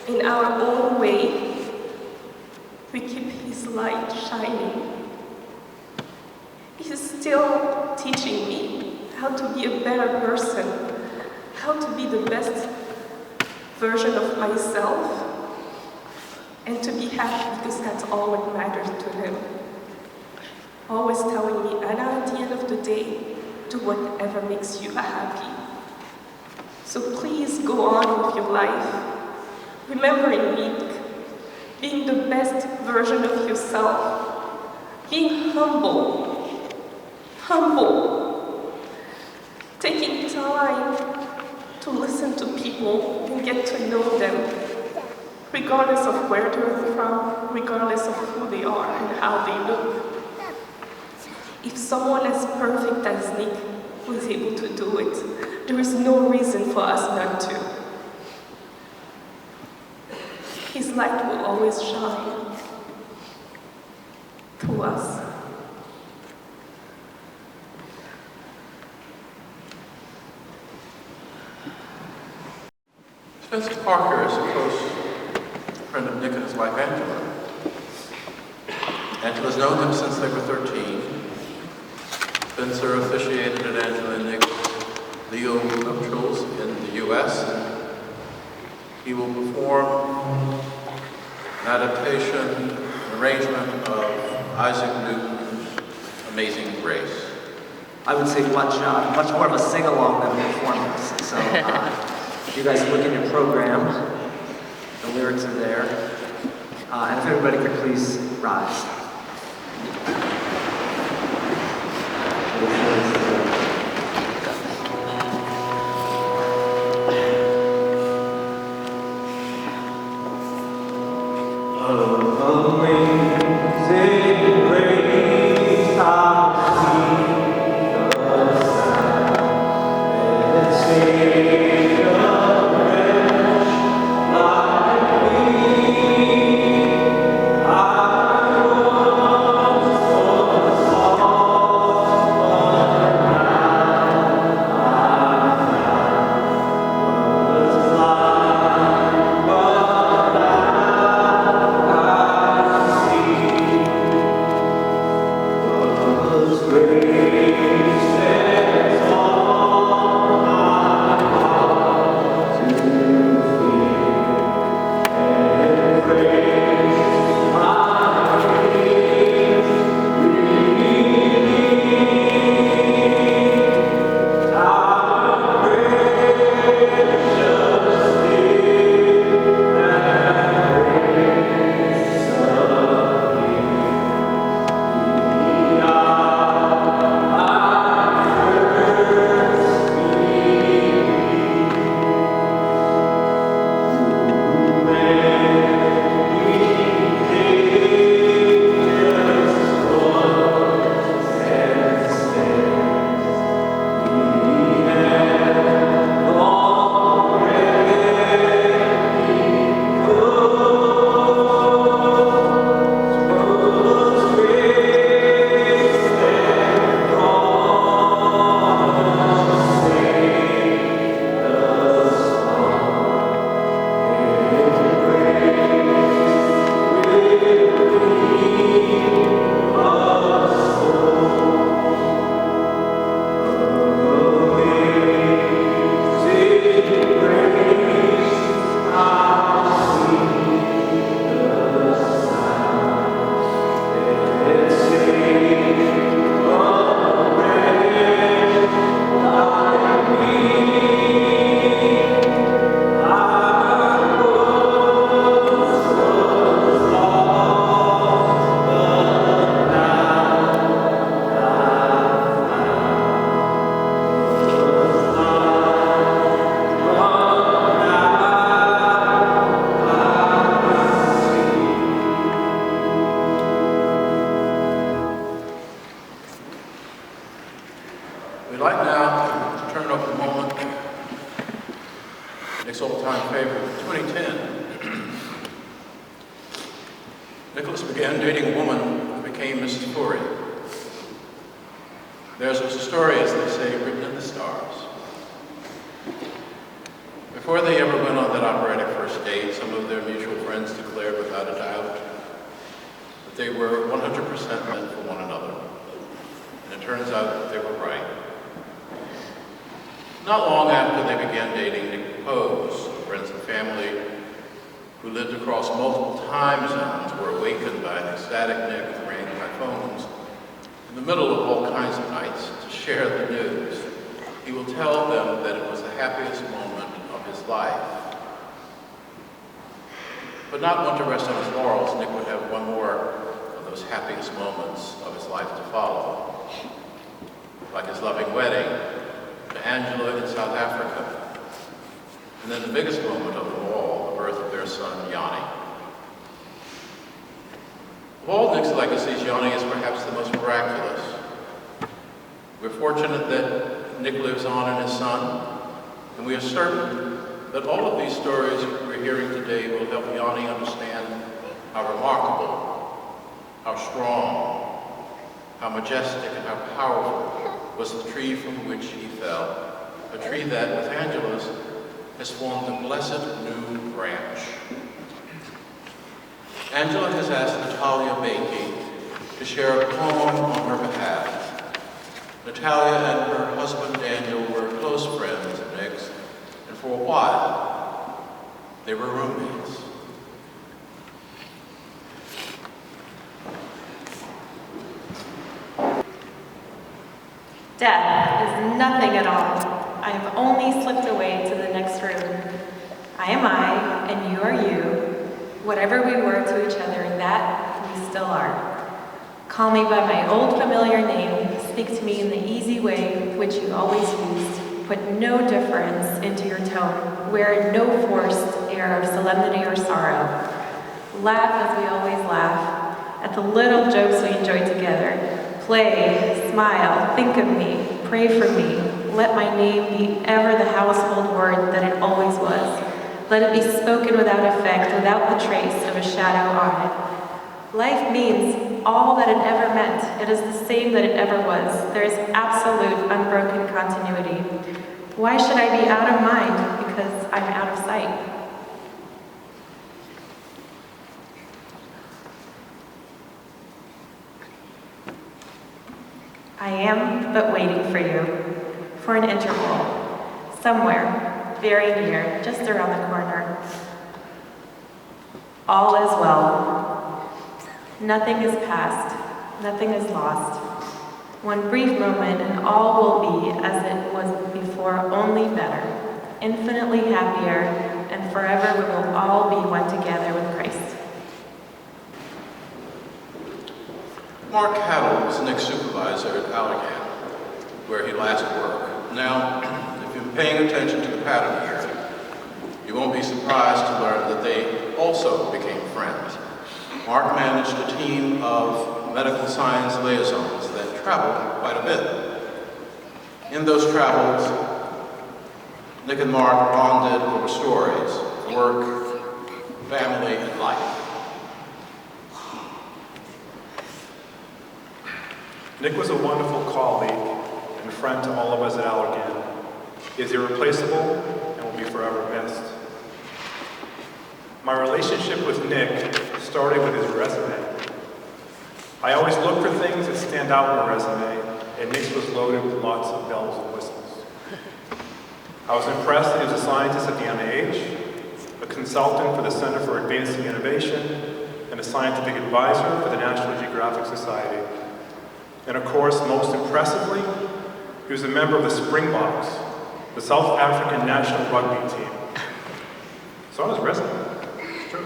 in our own way, we keep his light shining. He's still teaching me how to be a better person, how to be the best version of myself, and to be happy because that's all what matters to him. Always telling me, Anna, at the end of the day, do whatever makes you happy. So please go on with your life, remembering Nick, being the best version of yourself, being humble, taking time to listen to people and get to know them, regardless of where they're from, regardless of who they are and how they look. If someone as perfect as Nick was able to do it, there is no reason for us not to. His light will always shine through us. Spencer Parker is a close friend of Nick and his wife Angela. Angela's known him since they were 13. Spencer officiated at Angela and Nick's legal nuptials in the U.S. He will perform an adaptation, an arrangement of Isaac Newton's Amazing Grace. I would say much more of a sing-along than a performance. So if you guys look in your program, the lyrics are there. And if everybody could please rise. I like now to turn up the moment, Nick's old-time favorite, 2010. Nicolaas began dating a woman who became Mrs. Fourie. Theirs was a story, as they say, written in the stars. Before they ever went on that operatic first date, some of their mutual friends declared without a doubt that they were 100% meant for one another. And it turns out that they were right. Not long after they began dating, Nick proposed. Friends and family who lived across multiple time zones were awakened by an ecstatic Nick who rang my phones in the middle of all kinds of nights to share the news. He will tell them that it was the happiest moment of his life. But not one to rest on his laurels, Nick would have one more of those happiest moments of his life to follow. Like his loving wedding to Angela in South Africa. And then the biggest moment of them all, the birth of their son, Yanni. Of all Nick's legacies, Yanni is perhaps the most miraculous. We're fortunate that Nick lives on in his son, and we are certain that all of these stories we're hearing today will help Yanni understand how remarkable, how strong, how majestic, and how powerful was the tree from which he fell. A tree that, with Angela's, has formed a blessed new branch. Angela has asked Natalia Bakey to share a poem on her behalf. Natalia and her husband Daniel were close friends of Nick's, and for a while, they were roommates. Death is nothing at all. I have only slipped away to the next room. I am I, and you are you. Whatever we were to each other, that we still are. Call me by my old familiar name. Speak to me in the easy way which you always used. Put no difference into your tone. Wear no forced air of solemnity or sorrow. Laugh as we always laugh, at the little jokes we enjoy together. Play, smile, think of me, pray for me. Let my name be ever the household word that it always was. Let it be spoken without effect, without the trace of a shadow on it. Life means all that it ever meant. It is the same that it ever was. There is absolute, unbroken continuity. Why should I be out of mind? Because I'm out of sight. I am but waiting for you, for an interval, somewhere, very near, just around the corner. All is well. Nothing is past, nothing is lost. One brief moment and all will be as it was before, only better, infinitely happier, and forever we will all be one together with Christ. Mark Cattle was Nick's supervisor at Allergan, where he last worked. Now, if you're paying attention to the pattern here, you won't be surprised to learn that they also became friends. Mark managed a team of medical science liaisons that traveled quite a bit. In those travels, Nick and Mark bonded over stories, work, family, and life. Nick was a wonderful colleague and friend to all of us at Allergan. He is irreplaceable and will be forever missed. My relationship with Nick started with his resume. I always look for things that stand out in a resume, and Nick's was loaded with lots of bells and whistles. I was impressed that he was a scientist at the NIH, a consultant for the Center for Advancing Innovation, and a scientific advisor for the National Geographic Society. And of course, most impressively, he was a member of the Springboks, the South African national rugby team. It's on his resume. It's true.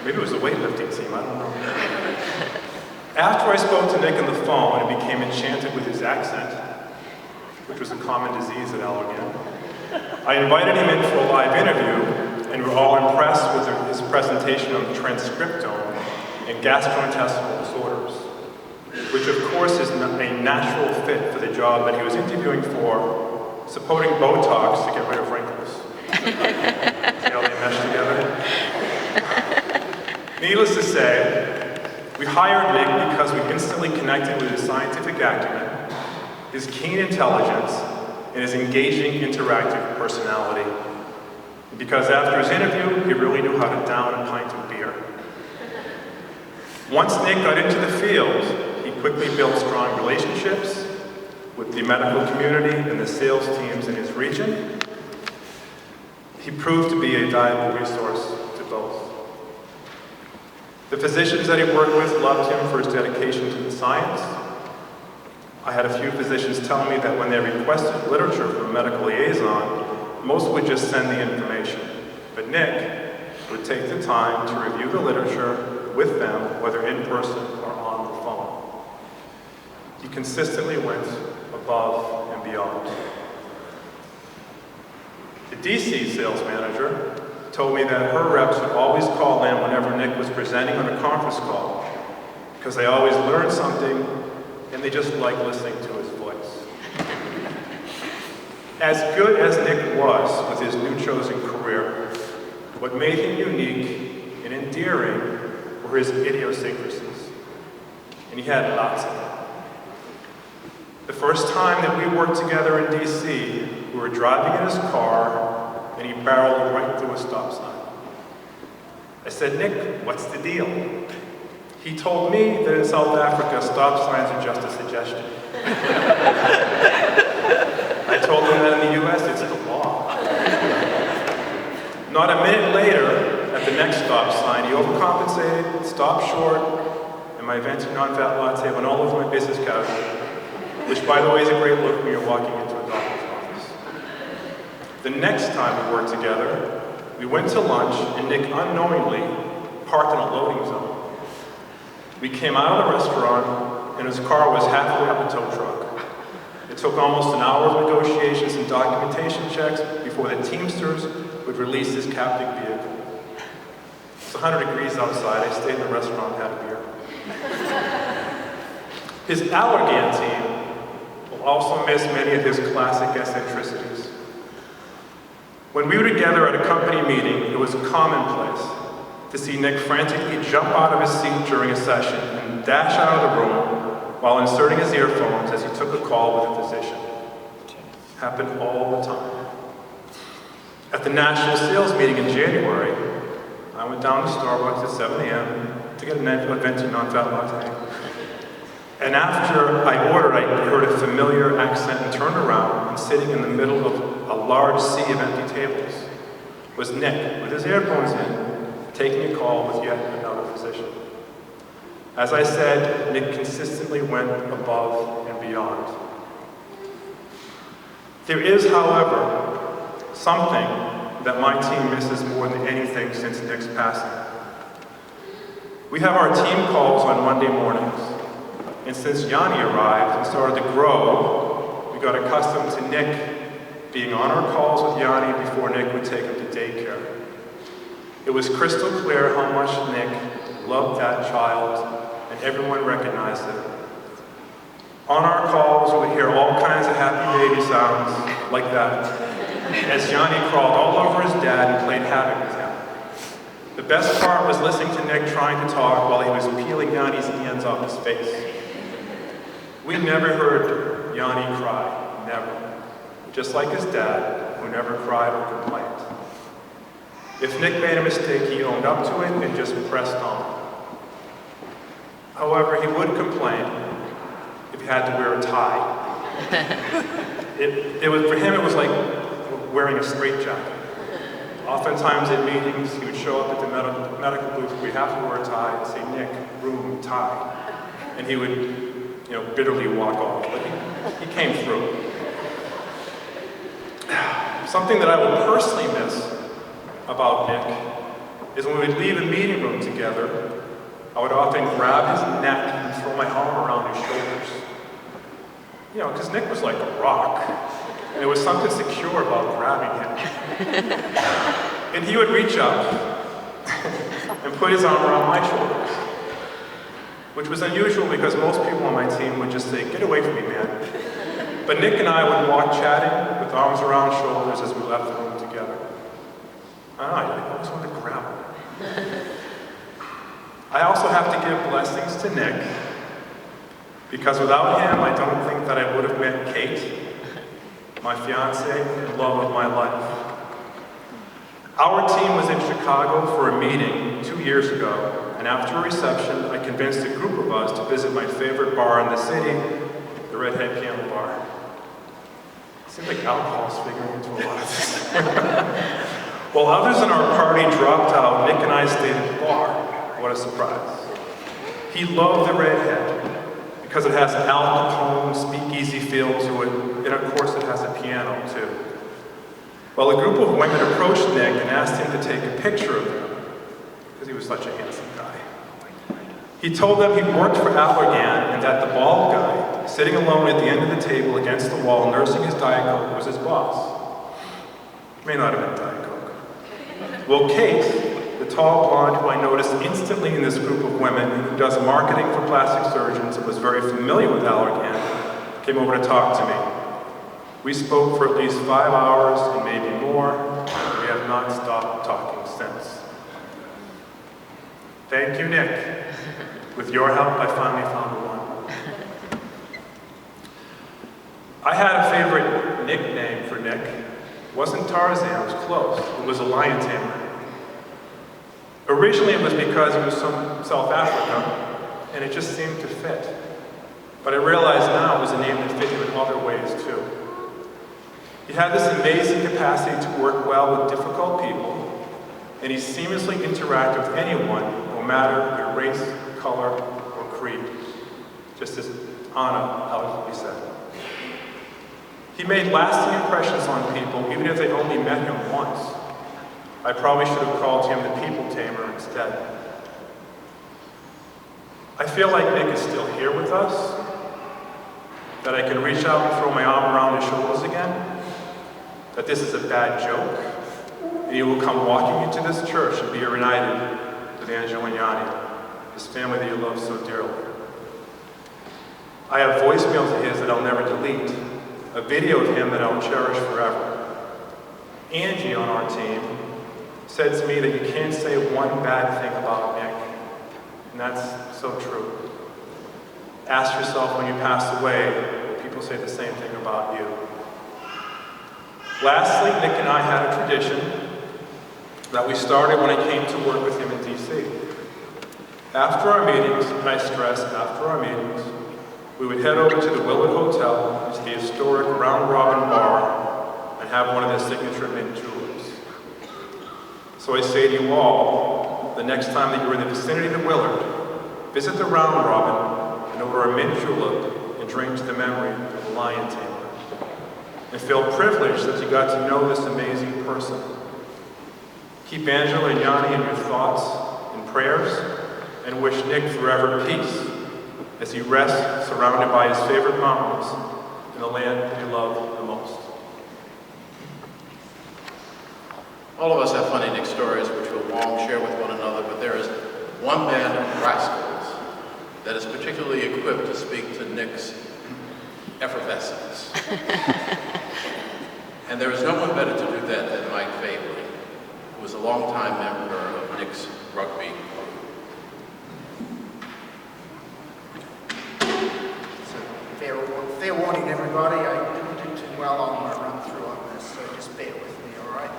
Maybe it was the weightlifting team, I don't know. After I spoke to Nick on the phone and became enchanted with his accent, which was a common disease at Allergan, I invited him in for a live interview, and we were all impressed with his presentation on transcriptome and gastrointestinal disorders. which of course is a natural fit for the job that he was interviewing for, supporting Botox to get rid of wrinkles. See how they mesh together? Needless to say, we hired Nick because we instantly connected with his scientific acumen, his keen intelligence, and his engaging, interactive personality. And because after his interview, he really knew how to down a pint of beer. Once Nick got into the field, he quickly built strong relationships with the medical community and the sales teams in his region. He proved to be a valuable resource to both. The physicians that he worked with loved him for his dedication to the science. I had a few physicians tell me that when they requested literature from a medical liaison, most would just send the information. But Nick would take the time to review the literature with them, whether in person or on the phone. He consistently went above and beyond. The DC sales manager told me that her reps would always call in whenever Nick was presenting on a conference call, because they always learned something and they just liked listening to his voice. As good as Nick was with his new chosen career, what made him unique and endearing were his idiosyncrasies, and he had lots of them. The first time that we worked together in DC, we were driving in his car, and he barreled right through a stop sign. I said, "Nick, what's the deal?" He told me that in South Africa, stop signs are just a suggestion. I told him that in the US, it's the law. Not a minute later, at the next stop sign, he overcompensated, stopped short, and my venti non-fat latte went all over my business casual, which, by the way, is a great look when you're walking into a doctor's office. The next time we worked together, we went to lunch, and Nick unknowingly parked in a loading zone. We came out of the restaurant, and his car was halfway up a tow truck. It took almost an hour of negotiations and documentation checks before the Teamsters would release his captive vehicle. It's 100 degrees outside. I stayed in the restaurant and had a beer. His Allergan team will also miss many of his classic eccentricities. When we were together at a company meeting, it was commonplace to see Nick frantically jump out of his seat during a session and dash out of the room while inserting his earphones as he took a call with a physician. Happened all the time. At the national sales meeting in January, I went down to Starbucks at 7 a.m. to get a venti non-fat latte. And after I ordered, I heard a familiar accent and turned around, and sitting in the middle of a large sea of empty tables was Nick, with his earphones in, taking a call with yet another physician. As I said, Nick consistently went above and beyond. There is, however, something that my team misses more than anything since Nick's passing. We have our team calls on Monday mornings, and since Yanni arrived and started to grow, we got accustomed to Nick being on our calls with Yanni before Nick would take him to daycare. It was crystal clear how much Nick loved that child, and everyone recognized it. On our calls, we would hear all kinds of happy baby sounds like that, as Yanni crawled all over his dad and played havoc with him. The best part was listening to Nick trying to talk while he was peeling Yanni's hands off his face. We never heard Yanni cry, never. Just like his dad, who never cried or complained. If Nick made a mistake, he owned up to it and just pressed on. However, he would complain if he had to wear a tie. For him, it was like wearing a straitjacket. Oftentimes at meetings, he would show up at the medical booth, we have to wear a tie, and say, "Nick, room, tie." And he would, bitterly walk off, but he came through. Something that I will personally miss about Nick is when we'd leave a meeting room together, I would often grab his neck and throw my arm around his shoulders. Because Nick was like a rock, and there was something secure about grabbing him. And he would reach up and put his arm around my shoulders. which was unusual because most people on my team would just say, "Get away from me, man." But Nick and I would walk chatting with arms around shoulders as we left the room together. I don't know, I always wanted to grab him. I also have to give blessings to Nick, because without him, I don't think that I would have met Kate, my fiance and love of my life. Our team was in Chicago for a meeting 2 years ago, and after a reception, I convinced a group of us to visit my favorite bar in the city, the Redhead Camel Bar. Seems like alcohol's figuring into a lot of this. While others in our party dropped out, Nick and I stayed at the bar. What a surprise. He loved the Redhead because it has an Al Capone speakeasy feel to it, and of course it has a piano too. Well, a group of women approached Nick and asked him to take a picture of them, because he was such a handsome guy. He told them he worked for Allergan and that the bald guy, sitting alone at the end of the table against the wall nursing his Diet Coke, was his boss. May not have been Diet Coke. Well, Kate, the tall blonde who I noticed instantly in this group of women, who does marketing for plastic surgeons and was very familiar with Allergan, came over to talk to me. We spoke for at least 5 hours and maybe more, and we have not stopped talking since. Thank you, Nick. With your help, I finally found one. I had a favorite nickname for Nick. It wasn't Tarzan, it was close. It was a lion tamer. Originally it was because he was from South Africa, and it just seemed to fit. But I realize now it was a name that fit him in other ways too. He had this amazing capacity to work well with difficult people, and he seamlessly interacted with anyone, no matter their race, color, or creed. Just as Anna eloquently said. He made lasting impressions on people, even if they only met him once. I probably should have called him the people tamer instead. I feel like Nick is still here with us, that I can reach out and throw my arm around his shoulders again, that this is a bad joke, and he will come walking into this church and be reunited with Angelo and Yanni, his family that he loves so dearly. I have voicemails of his that I'll never delete, a video of him that I'll cherish forever. Angie on our team said to me that you can't say one bad thing about Nick, and that's so true. Ask yourself when you pass away, will people say the same thing about you? Lastly, Nick and I had a tradition that we started when I came to work with him in DC. After our meetings, and I stress after our meetings, we would head over to the Willard Hotel, to the historic Round Robin Bar, and have one of their signature mint juleps. So I say to you all, the next time that you're in the vicinity of Willard, visit the Round Robin and order a mint julep and drink to the memory of the lion tamer. And feel privileged that you got to know this amazing person. Keep Angela and Yanni in your thoughts and prayers, and wish Nick forever peace as he rests surrounded by his favorite mountains in the land that he loved the most. All of us have funny Nick stories which we'll long share with one another, but there is one band of rascals that is particularly equipped to speak to Nick's effervescence. And there is no one better to do that than Mike Fabry, who was a longtime member of Nick's rugby group. So fair warning, everybody. I didn't do too well on my run through on this, so just bear with me, all right?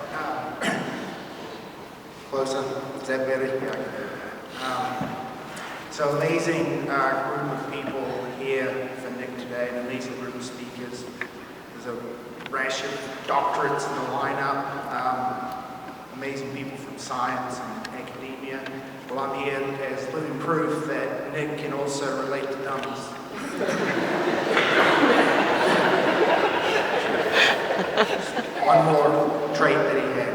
Closer. Is that better? Yeah, I can do that. So amazing group of people here for Nick today, an amazing group of speakers. There's a rash of doctorates in the lineup, amazing people from science and academia. Well, I'm here as living proof that Nick can also relate to numbers. One more trait that he had.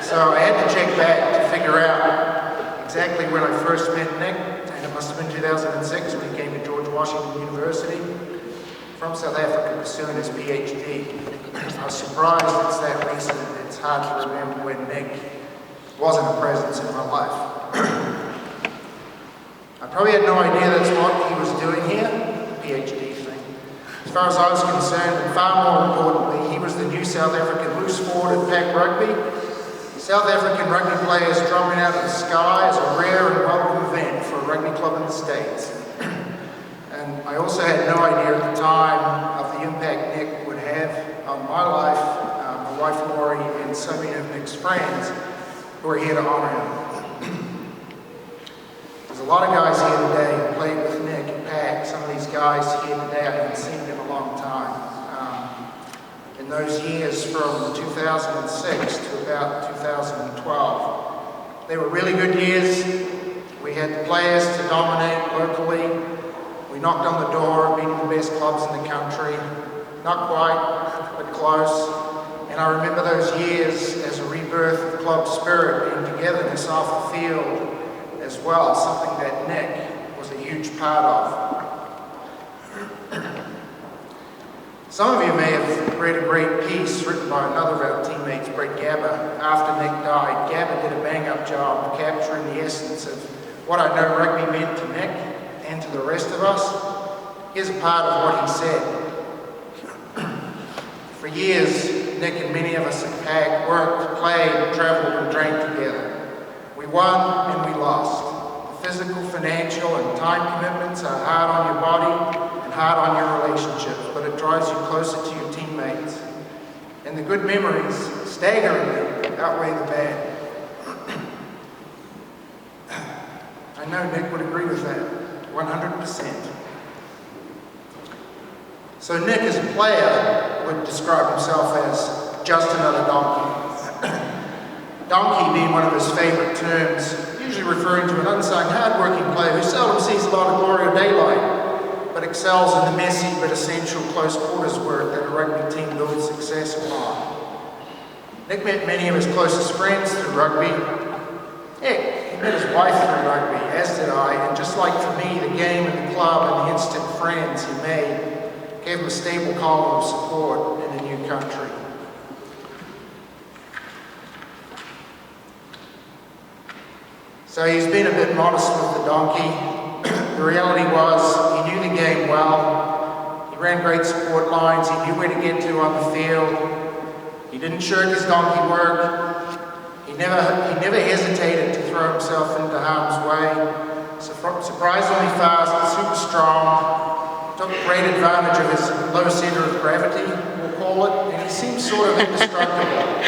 So I had to check back to figure out exactly when I first met Nick, and it must have been 2006 when he came to George Washington University from South Africa pursuing his PhD. I was surprised it's that recent. It's hard to remember when Nick wasn't a presence in my life. probably had no idea that's what he was doing here, PhD thing. As far as I was concerned, and far more importantly, he was the new South African loose forward at Pack Rugby. South African rugby players dropping out of the sky is a rare and welcome event for a rugby club in the States. And I also had no idea at the time of the impact Nick would have on my life, my wife Fourie, and so many of Nick's friends who are here to honor him. There's a lot of guys here today who played with Nick and Pack. Some of these guys here today I haven't seen in a long time. In those years from 2006 to about 2012. They were really good years. We had the players to dominate locally. We knocked on the door, beating the best clubs in the country. Not quite, but close. And I remember those years as a rebirth of club spirit and togetherness off the field as well, something that Nick was a huge part of. Some of you may have read a great piece written by another of our teammates, Brett Gabba, after Nick died. Gabba did a bang-up job of capturing the essence of what I know rugby meant to Nick and to the rest of us. Here's a part of what he said. For years, Nick and many of us at PAC worked, played, traveled, and drank together. We won and we lost. The physical, financial, and time commitments are hard on your body and hard on your relationships, but it drives you closer to your teammates. And the good memories, staggeringly, outweigh the bad. I know Nick would agree with that, 100%. So Nick, as a player, would describe himself as just another donkey. Donkey being one of his favorite terms, usually referring to an unsung, hard-working player who seldom sees a lot of glory or daylight, but excels in the messy but essential close quarters work that a rugby team builds success upon. Nick met many of his closest friends through rugby. Heck, he met his wife through rugby, as did I, and just like for me, the game and the club and the instant friends he made gave him a stable column of support in a new country. So he's been a bit modest with the donkey. The reality was he knew the game well. He ran great support lines. He knew where to get to on the field. He didn't shirk his donkey work. He never hesitated to throw himself into harm's way. Surprisingly fast, super strong. Took great advantage of his low center of gravity, we'll call it, and he seemed sort of indestructible.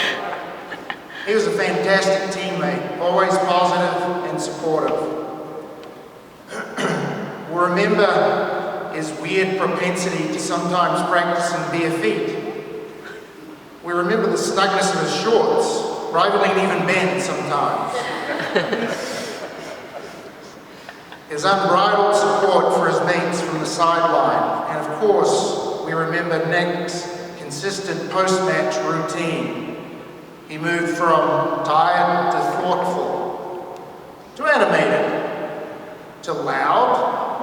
He was a fantastic teammate, always positive and supportive. We'll remember his weird propensity to sometimes practice in bare feet. We remember the snugness of his shorts, rivaling even Ben sometimes. His unbridled support for his mates from the sideline, and of course, we remember Nick's consistent post-match routine. He moved from tired to thoughtful, to animated, to loud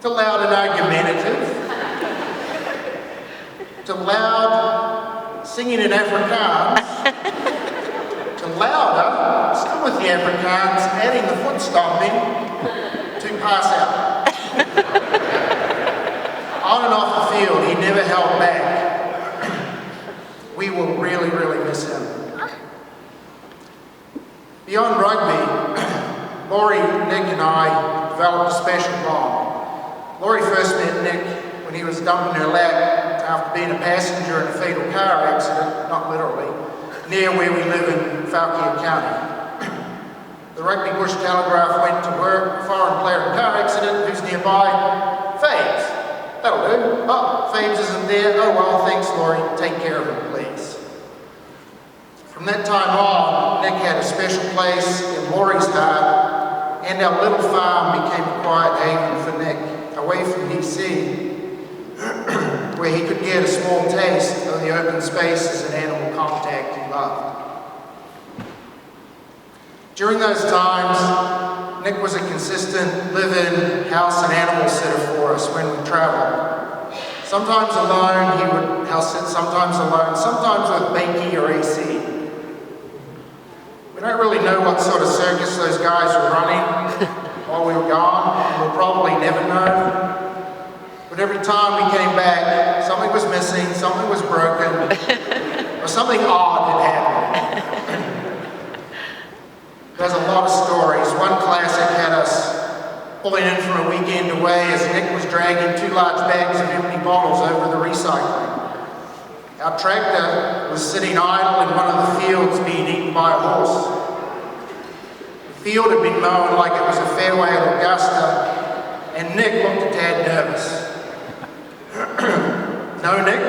and argumentative, to loud singing in Afrikaans, to louder, still with the Afrikaans, adding the foot stomping, to pass out. On and off the field, he never held back. We will really, really miss him. Beyond rugby, Fourie, Nick, and I developed a special bond. Fourie first met Nick when he was dumping her lap after being a passenger in a fatal car accident, not literally, near where we live in Fourie County. The Rugby Bush Telegraph went to work, foreign player in car accident, who's nearby? Fabes. That'll do. Oh, Fabes isn't there. Oh well, thanks Fourie, take care of him please. From that time on, Nick had a special place in Laurie's heart, and our little farm became a quiet haven for Nick, away from DC, where he could get a small taste of the open spaces and animal contact he loved. During those times, Nick was a consistent live-in house and animal sitter for us when we traveled. Sometimes alone, he would house sit, sometimes alone, sometimes with Bakey or AC. We don't really know what sort of circus those guys were running while we we were gone, and we'll probably never know. But every time we came back, something was missing, something was broken, or something odd had happened. There's a lot of stories. One classic had us pulling in from a weekend away as Nick was dragging 2 large bags of empty bottles over the recycling. Our tractor was sitting idle in one of the fields being eaten by a horse. The field had been mown like it was a fairway at Augusta, and Nick looked a tad nervous. No, Nick,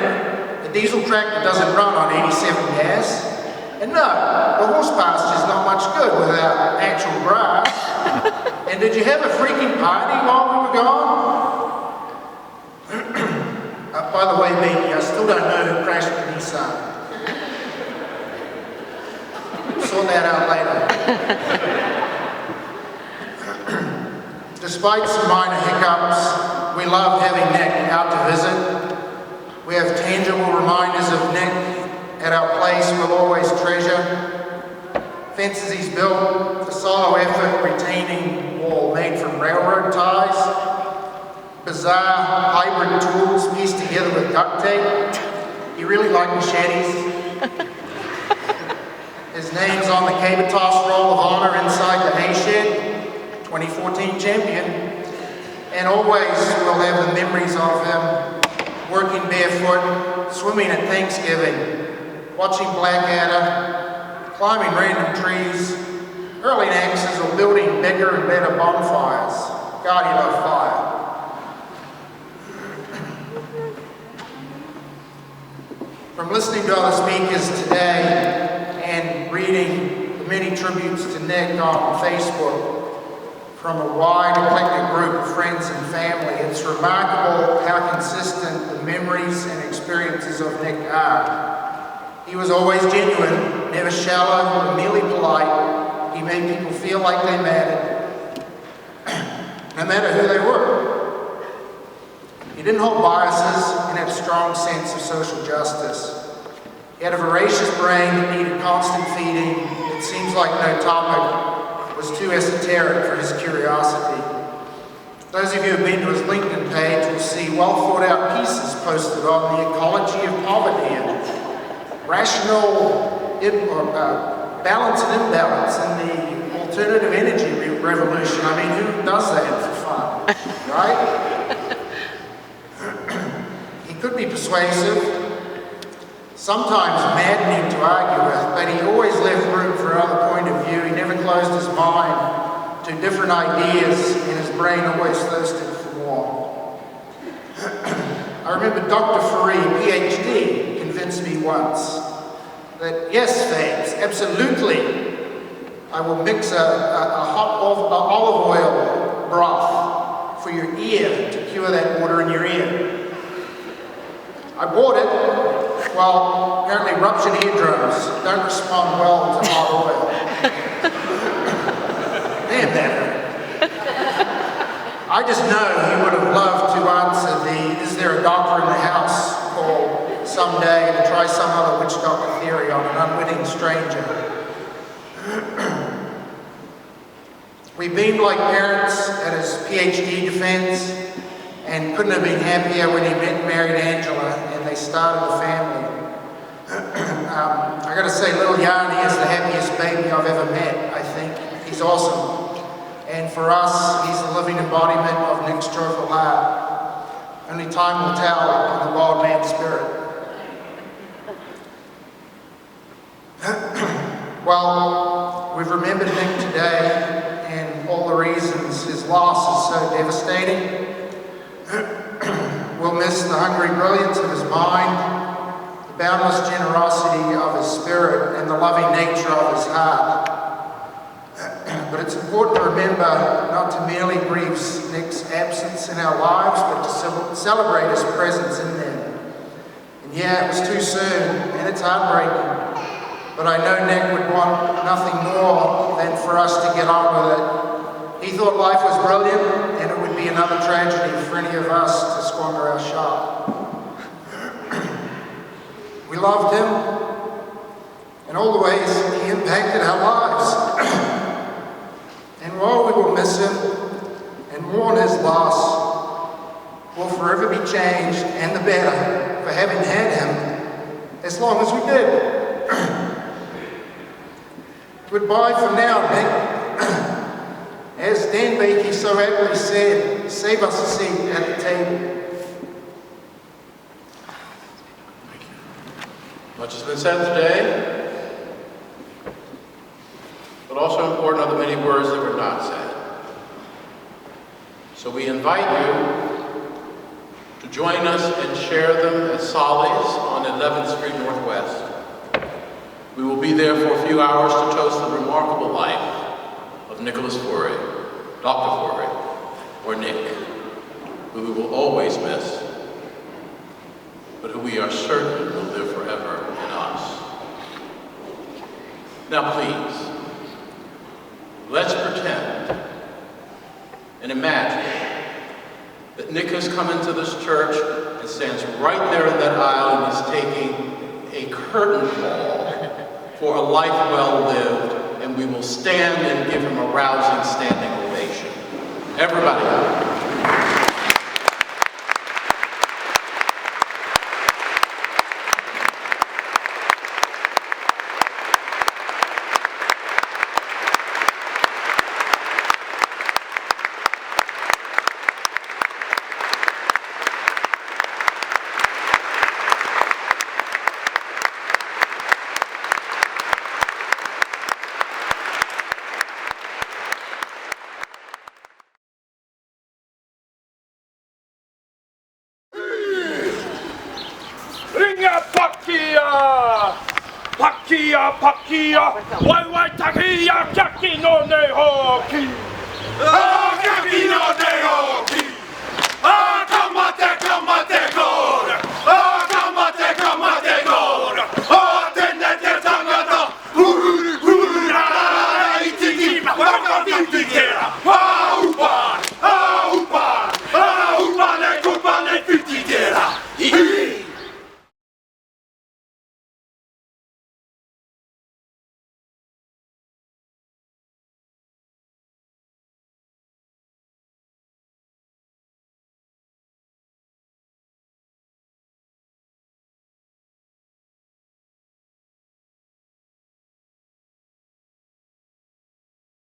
the diesel tractor doesn't run on 87 gas. And no, the horse pasture's not much good without actual grass. And did you have a freaking party while we were gone? By the way, Beatty, I still don't know who crashed the Nissan. Sort that out later. Despite some minor hiccups, we loved having Nick out to visit. We have tangible reminders of Nick at our place we'll always treasure. Fences he's built, the solo effort retaining wall made from railroad ties, bizarre hybrid tools pieced together with duct tape. He really liked machetes. His name's on the Cabotos Roll of Honor inside the hay shed, 2014 champion. And always we'll have the memories of him working barefoot, swimming at Thanksgiving, watching Blackadder, climbing random trees, hurling axes or building bigger and better bonfires. Guardian of fire. From listening to other speakers today and reading the many tributes to Nick on Facebook from a wide eclectic group of friends and family, it's remarkable how consistent the memories and experiences of Nick are. He was always genuine, never shallow or merely polite. He made people feel like they mattered, no matter who they were. He didn't hold biases and had a strong sense of social justice. He had a voracious brain that needed constant feeding. It seems like no topic was too esoteric for his curiosity. Those of you who have been to his LinkedIn page will see well thought out pieces posted on the ecology of poverty and rational balance and imbalance in the alternative energy revolution. I mean, who does that for fun, right? He could be persuasive, sometimes maddening to argue with, but he always left room for another point of view. He never closed his mind to different ideas, and his brain always thirsted for more. I remember Dr. Fourie, PhD, convinced me once that yes, Fabs, absolutely, I will mix a hot olive oil broth for your ear to cure that water in your ear. I bought it. Well, apparently ruptured eardrums don't respond well to hot oil. Damn that. I just know he would have loved to answer the "is there a doctor in the house" call someday to try some other witch doctor theory on an unwitting stranger. We beamed like parents at his PhD defense and couldn't have been happier when he met and married Angela and they started a family. I gotta say, little Yanni is the happiest baby I've ever met, I think. He's awesome. And for us, he's the living embodiment of Nick's joyful heart. Only time will tell on the wild man spirit. Well, we've remembered Nick today and all the reasons his loss is so devastating. We'll miss the hungry brilliance of his mind, the boundless generosity of his spirit, and the loving nature of his heart. But it's important to remember not to merely grieve Nick's absence in our lives, but to celebrate his presence in them. And yeah, it was too soon, and it's heartbreaking. But I know Nick would want nothing more than for us to get on with it. He thought life was brilliant, and it would be another tragedy for any of us to squander our shot. We loved him in all the ways he impacted our lives. And while we will miss him, and mourn his loss will forever be changed and the better for having had him as long as we did. Goodbye for now, Nick. As Dan Beakey so aptly said, save us a seat at the table. Much has been said today, but also important are the many words that were not said. So we invite you to join us and share them at Solly's on 11th Street Northwest. We will be there for a few hours to toast the remarkable life of Nicolaas Fourie, Dr. Fourie, or Nick, who we will always miss, but who we are certain will live forever in us. Now please, let's pretend and imagine that Nick has come into this church and stands right there in that aisle and is taking a curtain call for a life well lived, and we will stand and give him a rousing standing ovation. Everybody. Pakia, wai takia, kaki no ne hoki. Oh, kaki no ne hoki.